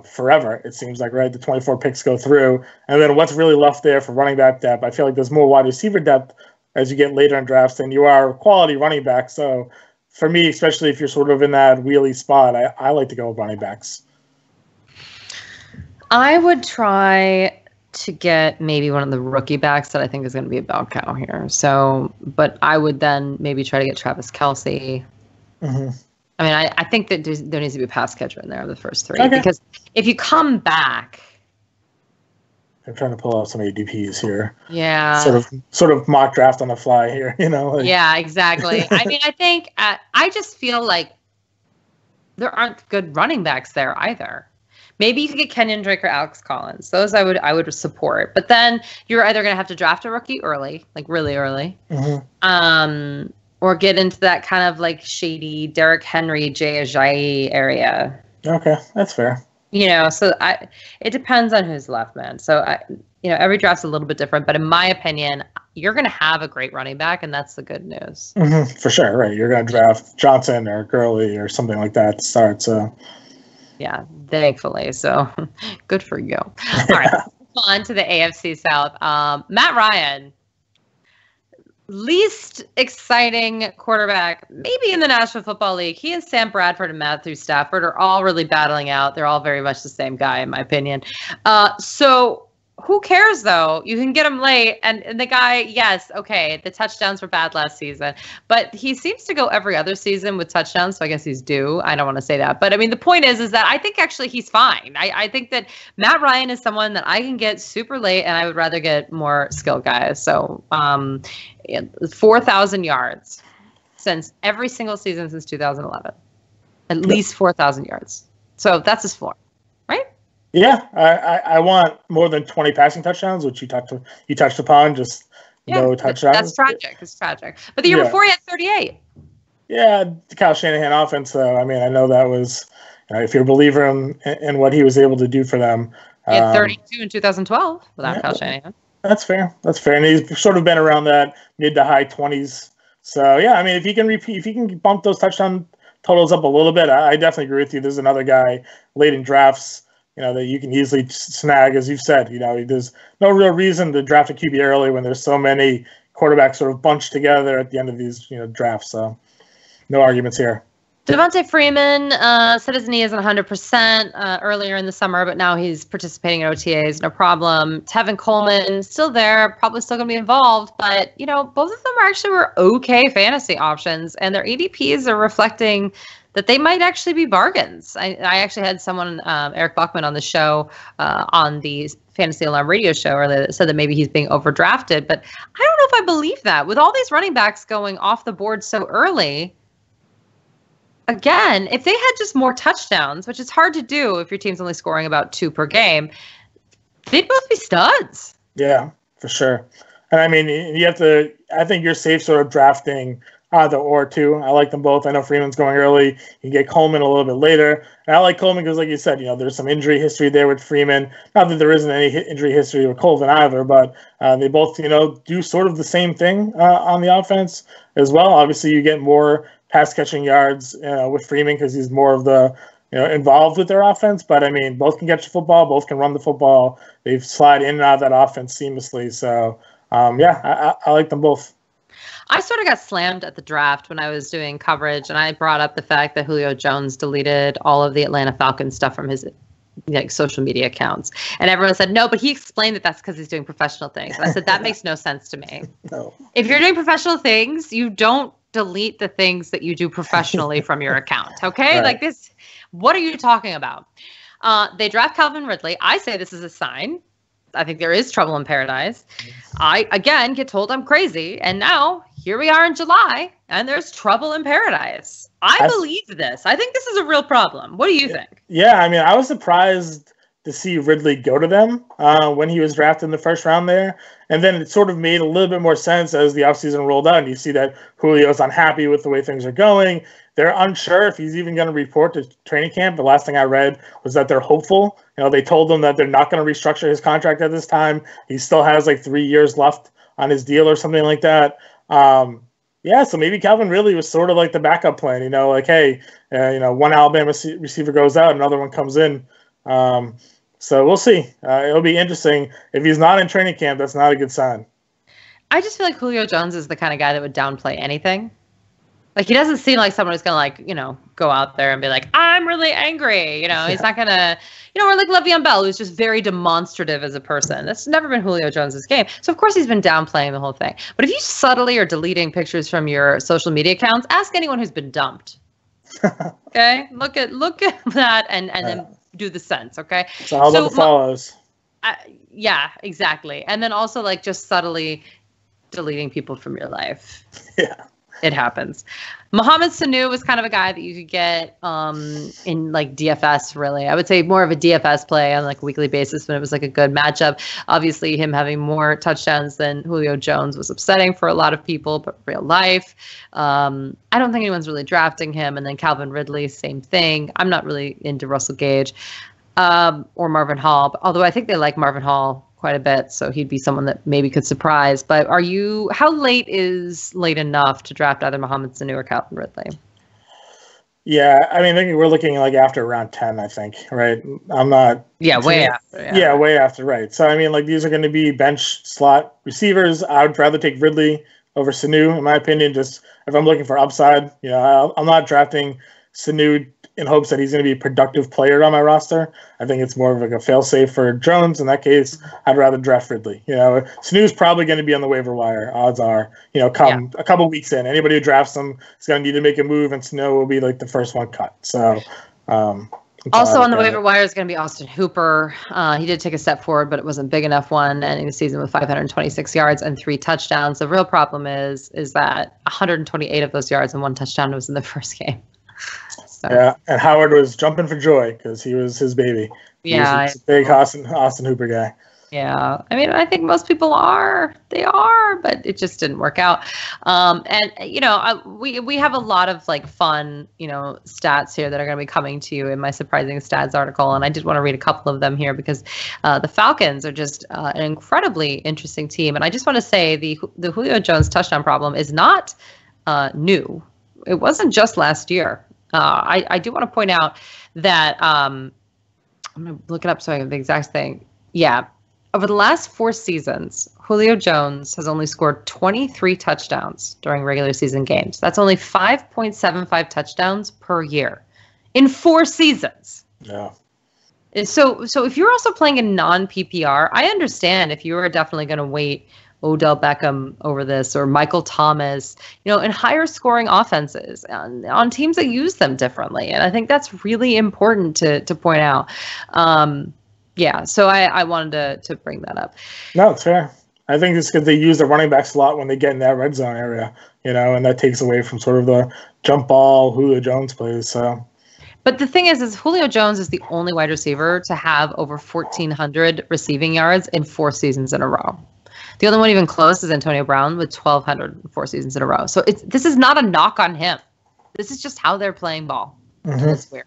forever. It seems like, right? The 24 picks go through, and then what's really left there for running back depth? I feel like there's more wide receiver depth as you get later in drafts than you are quality running back. So for me, especially if you're sort of in that wheelie spot, I like to go with running backs. I would try to get maybe one of the rookie backs that I think is going to be a bell cow here. So, but I would then maybe try to get Travis Kelce. Mm-hmm. I mean, I think that there needs to be a pass catcher in there of the first three. Okay. Because if you come back... I'm trying to pull out some ADPs here. Yeah. Sort of mock draft on the fly here, you know? Like. Yeah, exactly. I mean, I think I just feel like there aren't good running backs there either. Maybe you could get Kenyon Drake or Alex Collins. Those I would support. But then you're either going to have to draft a rookie early, like really early, or get into that kind of like shady Derrick Henry, Jay Ajayi area. Okay, that's fair. You know, so it depends on who's left, man. So every draft's a little bit different, but in my opinion, you're going to have a great running back, and that's the good news. Mm-hmm, for sure, right? You're going to draft Johnson or Gurley or something like that to start. So, yeah, thankfully. So, good for you. All right, on to the AFC South. Matt Ryan, least exciting quarterback, maybe in the National Football League. He and Sam Bradford and Matthew Stafford are all really battling out. They're all very much the same guy, in my opinion. So who cares, though? You can get him late. And the guy, yes, okay, the touchdowns were bad last season. But he seems to go every other season with touchdowns, so I guess he's due. I don't want to say that. But, I mean, the point is that I think actually he's fine. I think that Matt Ryan is someone that I can get super late, and I would rather get more skilled guys. So 4,000 yards since every single season since 2011. At least 4,000 yards. So that's his floor, right? Yeah, I want more than 20 passing touchdowns, which you touched upon. Just no touchdowns. That's tragic. It's tragic. But the year before, he had 38. Yeah, the Kyle Shanahan offense. So I mean, I know that was if you're a believer in what he was able to do for them. He had 32 in 2012 without Kyle Shanahan. That's fair. And he's sort of been around that mid to high 20s. So yeah, I mean, if he can bump those touchdown totals up a little bit, I definitely agree with you. There's another guy late in drafts, that you can easily snag, as you've said. There's no real reason to draft a QB early when there's so many quarterbacks sort of bunched together at the end of these drafts. So no arguments here. Devontae Freeman said his knee isn't 100% earlier in the summer, but now he's participating in OTAs, no problem. Tevin Coleman still there, probably still going to be involved, but both of them were okay fantasy options, and their ADPs are reflecting that they might actually be bargains. I actually had someone, Eric Buckman, on the show on the Fantasy Alarm radio show earlier that said that maybe he's being overdrafted, but I don't know if I believe that. With all these running backs going off the board so early, again, if they had just more touchdowns, which is hard to do if your team's only scoring about 2 per game, they'd both be studs. Yeah, for sure. And I mean, I think you're safe sort of drafting either or two. I like them both. I know Freeman's going early. You get Coleman a little bit later. And I like Coleman because, like you said, there's some injury history there with Freeman. Not that there isn't any injury history with Colvin either, but they both, do sort of the same thing on the offense as well. Obviously, you get more pass catching yards with Freeman because he's more of the involved with their offense. But I mean, both can catch the football, both can run the football. They slide in and out of that offense seamlessly. So I like them both. I sort of got slammed at the draft when I was doing coverage, and I brought up the fact that Julio Jones deleted all of the Atlanta Falcons stuff from his social media accounts. And everyone said, no, but he explained that that's because he's doing professional things. And I said, that makes no sense to me. No. If you're doing professional things, you don't delete the things that you do professionally from your account. Okay? Right. Like this, what are you talking about? They draft Calvin Ridley. I say this is a sign. I think there is trouble in paradise. I, again, get told I'm crazy. And now here we are in July and there's trouble in paradise. I believe this. I think this is a real problem. What do you think? Yeah, I mean, I was surprised to see Ridley go to them when he was drafted in the first round there. And then it sort of made a little bit more sense as the offseason rolled out. And you see that Julio's unhappy with the way things are going. They're unsure if he's even going to report to training camp. The last thing I read was that they're hopeful. They told him that they're not going to restructure his contract at this time. He still has like 3 years left on his deal or something like that. So maybe Calvin Ridley was sort of like the backup plan, hey, one Alabama receiver goes out, another one comes in. So we'll see. It'll be interesting. If he's not in training camp, that's not a good sign. I just feel like Julio Jones is the kind of guy that would downplay anything. Like, he doesn't seem like someone who's going to, like, go out there and be like, I'm really angry. He's not going to, or like Le'Veon Bell, who's just very demonstrative as a person. That's never been Julio Jones's game. So, of course, he's been downplaying the whole thing. But if you subtly are deleting pictures from your social media accounts, ask anyone who's been dumped. Okay? Look at that and then do the sense, okay? It's all about the follows. Yeah, exactly. And then also, like, just subtly deleting people from your life. Yeah. It happens. Mohamed Sanu was kind of a guy that you could get in like DFS, really. I would say more of a DFS play on like a weekly basis when it was like a good matchup. Obviously, him having more touchdowns than Julio Jones was upsetting for a lot of people, but real life. I don't think anyone's really drafting him. And then Calvin Ridley, same thing. I'm not really into Russell Gage or Marvin Hall, although I think they like Marvin Hall quite a bit, so he'd be someone that maybe could surprise. But how late is late enough to draft either Mohamed Sanu or Calvin Ridley? Yeah, I mean, I think we're looking like after round 10, I think, right? I'm not... Yeah, way after. Yeah, way after, right. So, I mean, like, these are going to be bench slot receivers. I would rather take Ridley over Sanu, in my opinion, just if I'm looking for upside. I'm not drafting Sanu in hopes that he's going to be a productive player on my roster. I think it's more of like a fail-safe for Jones. In that case, I'd rather draft Ridley. Sanu's probably going to be on the waiver wire. Odds are, a couple weeks in. Anybody who drafts him is going to need to make a move, and Sanu will be like the first one cut. So, also on the waiver wire is going to be Austin Hooper. He did take a step forward, but it wasn't a big enough one, ending the season with 526 yards and 3 touchdowns. The real problem is that 128 of those yards and 1 touchdown was in the first game. So. Yeah, and Howard was jumping for joy because he was his baby. He was a big Austin Hooper guy. Yeah, I mean, I think most people are. They are, but it just didn't work out. And we have a lot of like fun, stats here that are going to be coming to you in my surprising stats article, and I did want to read a couple of them here because the Falcons are just an incredibly interesting team, and I just want to say the Julio Jones touchdown problem is not new. It wasn't just last year. I do want to point out that I'm going to look it up so I have the exact thing. Yeah. Over the last 4 seasons, Julio Jones has only scored 23 touchdowns during regular season games. That's only 5.75 touchdowns per year in 4 seasons. Yeah. So if you're also playing in non-PPR, I understand if you are definitely going to wait Odell Beckham over this, or Michael Thomas, in higher scoring offenses on teams that use them differently. And I think that's really important to point out. So I wanted to bring that up. No, it's fair. I think it's because they use the running back slot when they get in that red zone area, and that takes away from sort of the jump ball Julio Jones plays. So. But the thing is Julio Jones is the only wide receiver to have over 1,400 receiving yards in 4 seasons in a row. The only one even close is Antonio Brown with 1,200 4 seasons in a row. So this is not a knock on him. This is just how they're playing ball. Mm-hmm. It's weird.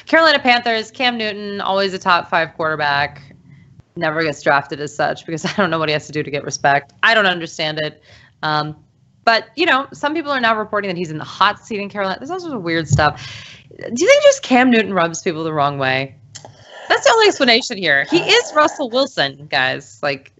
Carolina Panthers, Cam Newton, always a top 5 quarterback. Never gets drafted as such because I don't know what he has to do to get respect. I don't understand it. But, some people are now reporting that he's in the hot seat in Carolina. There's all sorts of weird stuff. Do you think just Cam Newton rubs people the wrong way? That's the only explanation here. He is Russell Wilson, guys. Like,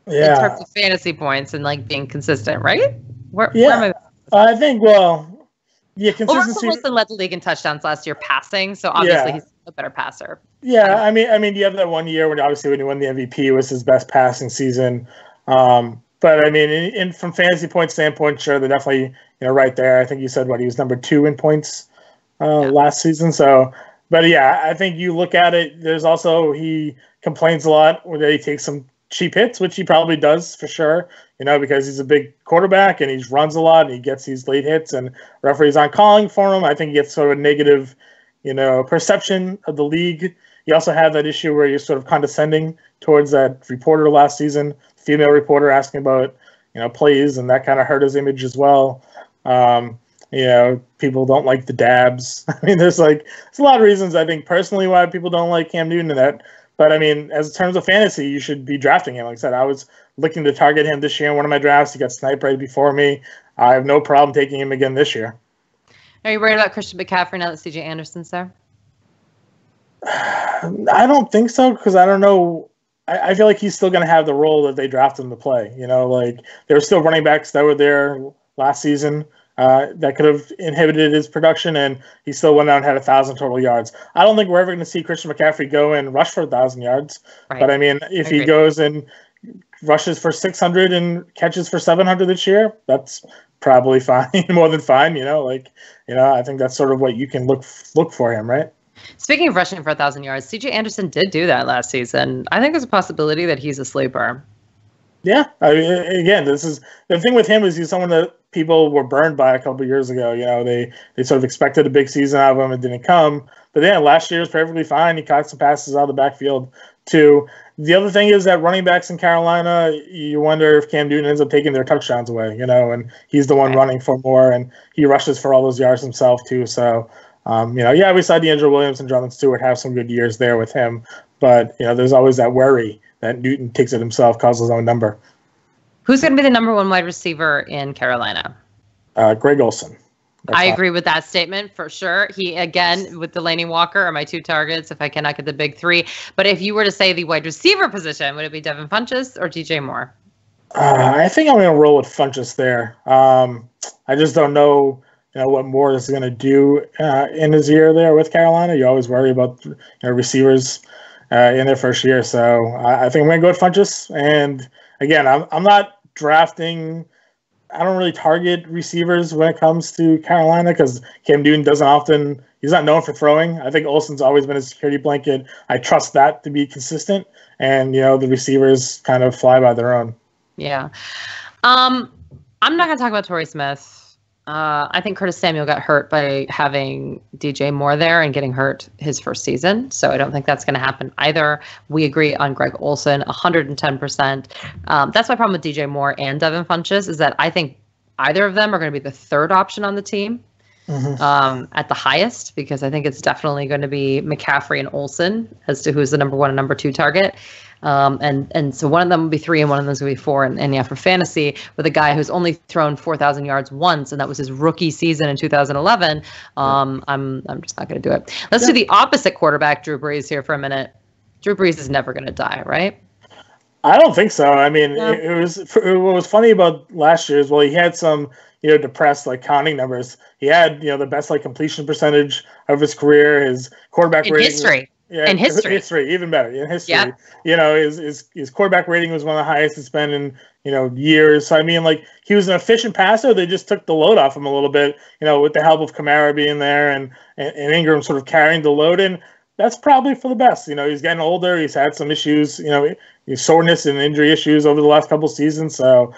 in terms of fantasy points and like being consistent, right? Where am I think, consistency. Well, Russell Wilson led the league in touchdowns last year passing, so obviously he's a better passer. Yeah, I mean, you have that one year when he won the MVP, was his best passing season. But I mean, from fantasy point standpoint, sure, they're definitely right there. I think you said he was number 2 in points last season. So, but yeah, I think you look at it. There's also, he complains a lot that he takes some cheap hits, which he probably does for sure, because he's a big quarterback and he runs a lot and he gets these late hits and referees aren't calling for him. I think he gets sort of a negative, perception of the league. You also have that issue where you're sort of condescending towards that reporter last season, female reporter asking about, plays, and that kind of hurt his image as well. People don't like the dabs. I mean, there's a lot of reasons I think personally why people don't like Cam Newton and that. But, I mean, as in terms of fantasy, you should be drafting him. Like I said, I was looking to target him this year in one of my drafts. He got sniped right before me. I have no problem taking him again this year. Are you worried about Christian McCaffrey now that C.J. Anderson's there? I don't think so, because I don't know. I feel like he's still going to have the role that they drafted him to play. There were still running backs that were there last season. that could have inhibited his production, and he still went out and had 1,000 total yards. I don't think we're ever going to see Christian McCaffrey go and rush for 1,000 yards. Right. But I mean, if he goes and rushes for 600 and catches for 700 this year, that's probably fine, more than fine. I think that's sort of what you can look for him, right? Speaking of rushing for 1,000 yards, C.J. Anderson did do that last season. I think there's a possibility that he's a sleeper. Yeah, I mean, again, this is the thing with him is he's someone that people were burned by a couple of years ago. They sort of expected a big season out of him. It didn't come. But yeah, last year was perfectly fine. He caught some passes out of the backfield too. The other thing is that running backs in Carolina, you wonder if Cam Newton ends up taking their touchdowns away, and he's the one running for more, and he rushes for all those yards himself too. So, we saw D'Angelo Williams and Jonathan Stewart have some good years there with him. But, there's always that worry that Newton takes it himself, calls his own number. Who's going to be the number one wide receiver in Carolina? Greg Olsen. I agree with that statement for sure. He, again, with Delaney Walker are my two targets if I cannot get the big three. But if you were to say the wide receiver position, would it be Devin Funchess or DJ Moore? I think I'm going to roll with Funchess there. I just don't know, what Moore is going to do in his year there with Carolina. You always worry about receivers in their first year. So I think I'm going to go with Funchess. And again, I'm not drafting. I don't really target receivers when it comes to Carolina because Cam Newton he's not known for throwing. I think Olsen's always been a security blanket. I trust that to be consistent. And, the receivers kind of fly by their own. Yeah. I'm not going to talk about Torrey Smith. I think Curtis Samuel got hurt by having DJ Moore there and getting hurt his first season. So I don't think that's going to happen either. We agree on Greg Olsen 110%. That's my problem with DJ Moore and Devin Funchess is that I think either of them are going to be the third option on the team at the highest, because I think it's definitely going to be McCaffrey and Olsen as to who's the number one and number two target. And so one of them will be 3 and one of them is going to be 4. And for fantasy, with a guy who's only thrown 4,000 yards once, and that was his rookie season in 2011, I'm just not going to do it. Let's do the opposite quarterback, Drew Brees, here for a minute. Drew Brees is never going to die, right? I don't think so. I mean, what was funny about last year is, well, he had some, depressed counting numbers. He had, the best completion percentage of his career. His quarterback rating. History. Yeah, in history, even better. In history, his quarterback rating was one of the highest it's been in years. So I mean, he was an efficient passer. They just took the load off him a little bit, with the help of Kamara being there and Ingram sort of carrying the load. And that's probably for the best. He's getting older. He's had some issues, soreness and injury issues over the last couple of seasons. So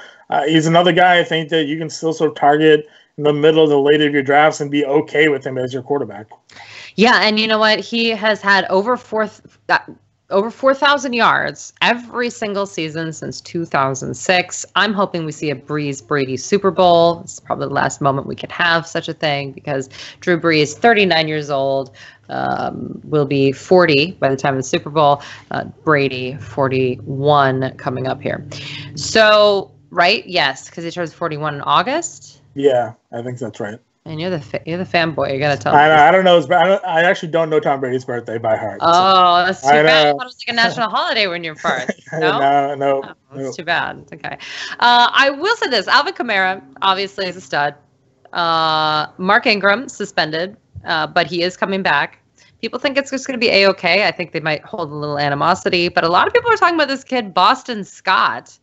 he's another guy I think that you can still sort of target in the middle to later of your drafts and be okay with him as your quarterback. Yeah, and you know what? He has had over 4,000 yards every single season since 2006. I'm hoping we see a Brees Brady Super Bowl. It's probably the last moment we could have such a thing because Drew Brees, 39 years old, will be 40 by the time of the Super Bowl. Brady, 41 coming up here. So, right? Yes, because he turns 41 in August. Yeah, I think that's right. And you're the fanboy. You gotta tell me. I don't know. I actually don't know Tom Brady's birthday by heart. Oh, that's too bad. I thought it was like a national holiday when you're born. No, no. That's too bad. Okay. I will say this: Alvin Kamara obviously is a stud. Mark Ingram suspended, but he is coming back. People think it's just going to be A-okay. I think they might hold a little animosity, but a lot of people are talking about this kid, Boston Scott.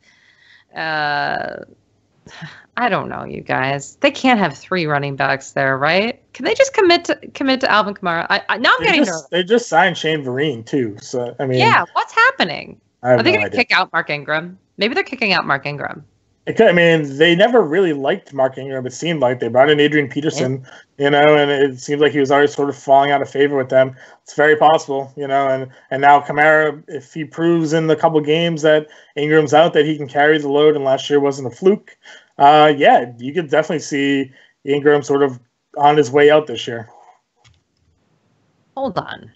I don't know, you guys. They can't have 3 running backs there, right? Can they just commit to Alvin Kamara? Now I'm getting nervous. They just signed Shane Vereen too, so I mean. Yeah, what's happening? Are they going to kick out Mark Ingram? Maybe they're kicking out Mark Ingram. They never really liked Mark Ingram. It seemed like they brought in Adrian Peterson, and it seemed like he was already sort of falling out of favor with them. It's very possible, and now Kamara, if he proves in the couple games that Ingram's out that he can carry the load, and last year wasn't a fluke. You could definitely see Ingram sort of on his way out this year. Hold on.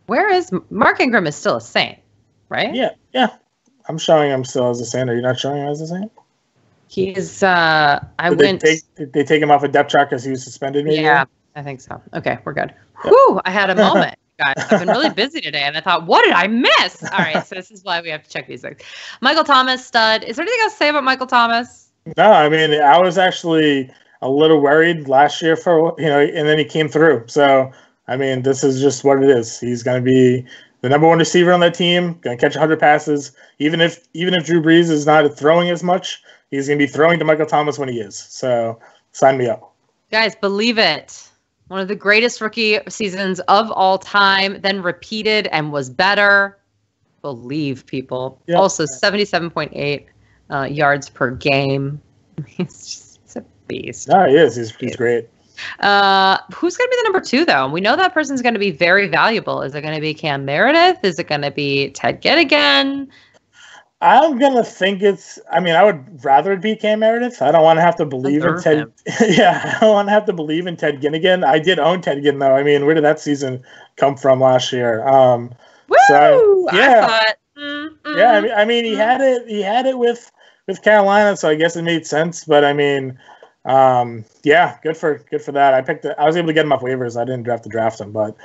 Where is Mark Ingram is still a Saint, right? Yeah. I'm showing him still as a Saint. Are you not showing him as a Saint? He's Did they take him off a depth chart because he was suspended? Maybe? Yeah, I think so. Okay, we're good. Yep. Whew, I had a moment. Guys, I've been really busy today, and I thought, what did I miss? All right, so this is why we have to check these things. Michael Thomas, stud. Is there anything else to say about Michael Thomas? No, I mean, I was actually a little worried last year for, and then he came through. So, I mean, this is just what it is. He's going to be the number one receiver on that team, going to catch 100 passes. Even if Drew Brees is not throwing as much, he's going to be throwing to Michael Thomas when he is. So, sign me up. Guys, believe it. One of the greatest rookie seasons of all time, then repeated and was better. Believe, people. Yep. Also, 77.8 yards per game. He's a beast. No, he is. He's great. Who's going to be the number 2, though? We know that person's going to be very valuable. Is it going to be Cam Meredith? Is it going to be Ted Ginn again? I'm going to think I would rather it be Cam Meredith. I don't want to have to believe in Ted. Yeah, I don't want to have to believe in Ted Ginn again. I did own Ted Ginn, though. I mean, where did that season come from last year? Woo! So, yeah. I thought, yeah, I mean, he had it with Carolina, so I guess it made sense. But I mean, yeah, good for that. I was able to get him off waivers. I didn't draft him, but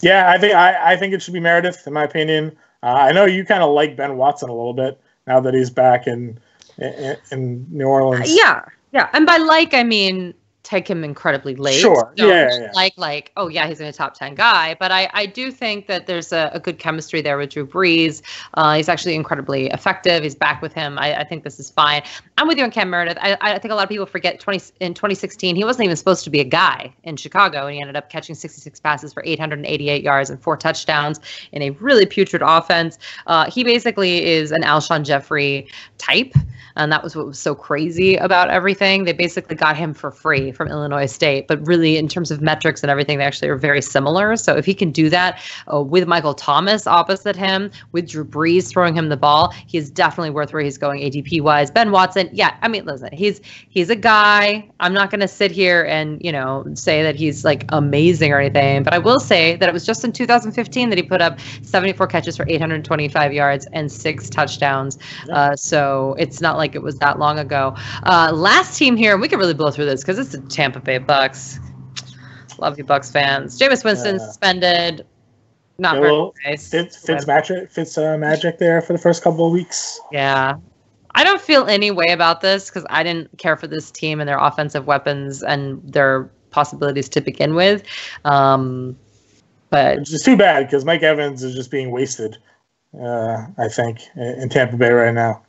yeah, I think it should be Meredith, in my opinion. I know you kind of like Ben Watson a little bit now that he's back in New Orleans. Yeah, and by I mean take him incredibly late. Sure. Yeah. Oh yeah, he's in a top 10 guy. But I do think that there's a good chemistry there with Drew Brees. He's actually incredibly effective. He's back with him. I think this is fine. I'm with you on Cam Meredith. I think a lot of people forget in 2016, he wasn't even supposed to be a guy in Chicago, and he ended up catching 66 passes for 888 yards and 4 touchdowns in a really putrid offense. He basically is an Alshon Jeffrey type. And that was what was so crazy about everything. They basically got him for free from Illinois State. But really, in terms of metrics and everything, they actually are very similar. So if he can do that with Michael Thomas opposite him, with Drew Brees throwing him the ball, he is definitely worth where he's going ADP-wise. Ben Watson, yeah, I mean, listen, he's a guy. I'm not going to sit here and, say that he's, amazing or anything. But I will say that it was just in 2015 that he put up 74 catches for 825 yards and 6 touchdowns. Yeah. So it's not like it was that long ago. Last team here, and we can really blow through this because it's the Tampa Bay Bucks. Love you, Bucks fans. Jameis Winston suspended. Not very nice. Fitz magic there for the first couple of weeks. Yeah. I don't feel any way about this because I didn't care for this team and their offensive weapons and their possibilities to begin with. But it's just too bad because Mike Evans is just being wasted, I think, in Tampa Bay right now.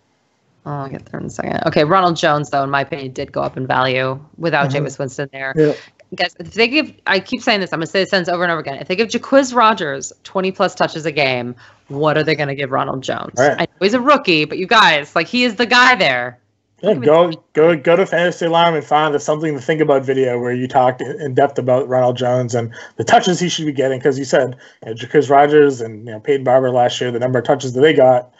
I'll get there in a second. Okay, Ronald Jones, though, in my opinion, did go up in value without Jameis Winston there. Yeah. Guys, if they give, I keep saying this, I'm going to say this sentence over and over again. If they give Jacquizz Rodgers 20-plus touches a game, what are they going to give Ronald Jones? Right. I know he's a rookie, but you guys, he is the guy there. Yeah, go to Fantasy Alarm and find the Something to Think About video where you talked in depth about Ronald Jones and the touches he should be getting. Because you said Jacquizz Rodgers and Peyton Barber last year, the number of touches that they got.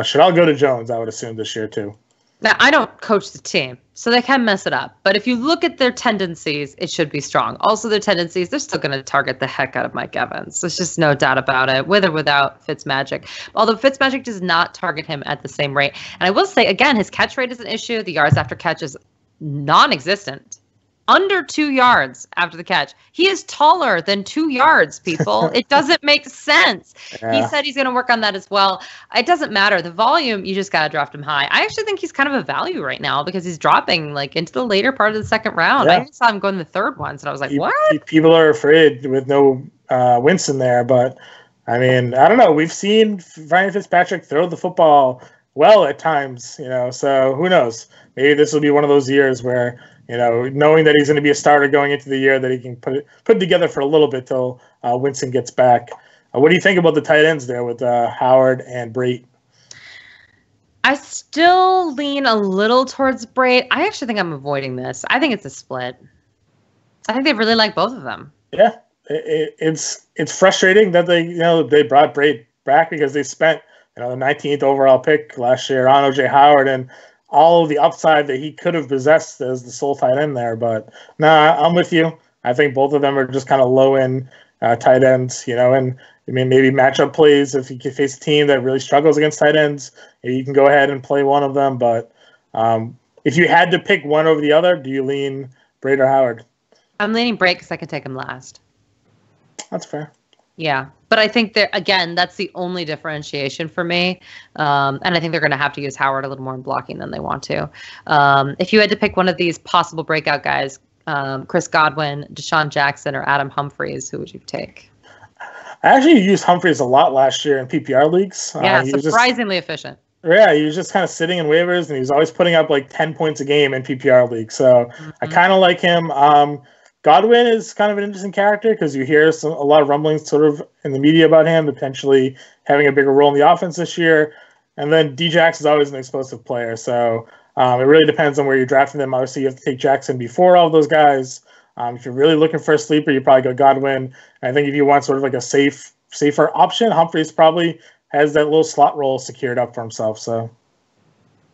Should all go to Jones, I would assume, this year, too. Now, I don't coach the team, so they can mess it up. But if you look at their tendencies, it should be strong. Also, their tendencies, they're still going to target the heck out of Mike Evans. There's just no doubt about it, with or without Fitzmagic. Although Fitzmagic does not target him at the same rate. And I will say, again, his catch rate is an issue. The yards after catch is non-existent. Under 2 yards after the catch. He is taller than 2 yards, people. It doesn't make sense. Yeah. He said he's going to work on that as well. It doesn't matter. The volume, you just got to draft him high. I actually think he's kind of a value right now because he's dropping into the later part of the second round. Yeah. I even saw him go in the third once, and I was like, what? People are afraid with no Winston there, but I mean, I don't know. We've seen Ryan Fitzpatrick throw the football well at times, so who knows? Maybe this will be one of those years where knowing that he's going to be a starter going into the year, that he can put it together for a little bit till Winston gets back. What do you think about the tight ends there with Howard and Brate? I still lean a little towards Brate. I actually think I'm avoiding this. I think it's a split. I think they really like both of them. Yeah, it's frustrating that they brought Brate back because they spent the 19th overall pick last year on O.J. Howard and all of the upside that he could have possessed as the sole tight end there. But I'm with you. I think both of them are just kind of low-end tight ends, and I mean, maybe matchup plays if you can face a team that really struggles against tight ends, you can go ahead and play one of them. But if you had to pick one over the other, do you lean Brate or Howard? I'm leaning Brate because I can take him last. That's fair. Yeah. But I think again, that's the only differentiation for me. And I think they're going to have to use Howard a little more in blocking than they want to. If you had to pick one of these possible breakout guys, Chris Godwin, Deshaun Jackson, or Adam Humphries, who would you take? I actually used Humphries a lot last year in PPR leagues. Yeah, surprisingly efficient. Yeah, he was just kind of sitting in waivers, and he was always putting up like 10 points a game in PPR leagues. So I kind of like him. Godwin is kind of an interesting character because you hear a lot of rumblings sort of in the media about him potentially having a bigger role in the offense this year. And then D-Jax is always an explosive player. So it really depends on where you're drafting them. Obviously, you have to take Jackson before all of those guys. If you're really looking for a sleeper, you probably go Godwin. I think if you want sort of like a safer option, Humphries probably has that little slot role secured up for himself. So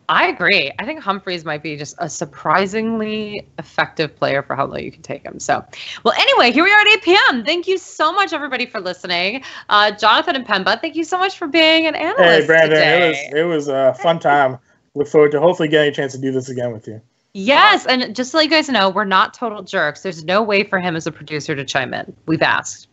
I agree. I think Humphries might be just a surprisingly effective player for how low you can take him. So, well, anyway, here we are at 8 p.m. Thank you so much, everybody, for listening. Jonathan and Pemba, thank you so much for being an analyst. Hey, Brandon, today. it was a fun time. Look forward to hopefully getting a chance to do this again with you. Yes, and just to let you guys know, we're not total jerks. There's no way for him as a producer to chime in. We've asked.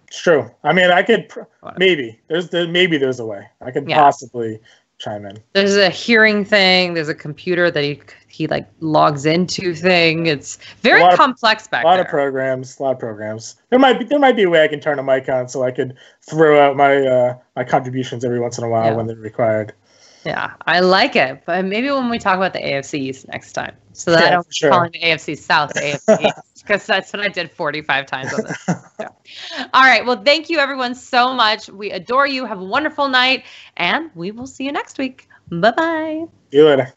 It's true. I mean, I could maybe there's a way I could possibly chime in. There's a hearing thing. There's a computer that he like logs into thing. It's very complex back there. A lot of programs. There might be a way I can turn a mic on so I could throw out my contributions every once in a while when they're required. Yeah, I like it. But maybe when we talk about the AFC East next time, so that I don't calling the AFC South the AFC East, because that's what I did 45 times on this. So. All right. Well, thank you everyone so much. We adore you. Have a wonderful night, and we will see you next week. Bye-bye. See you later.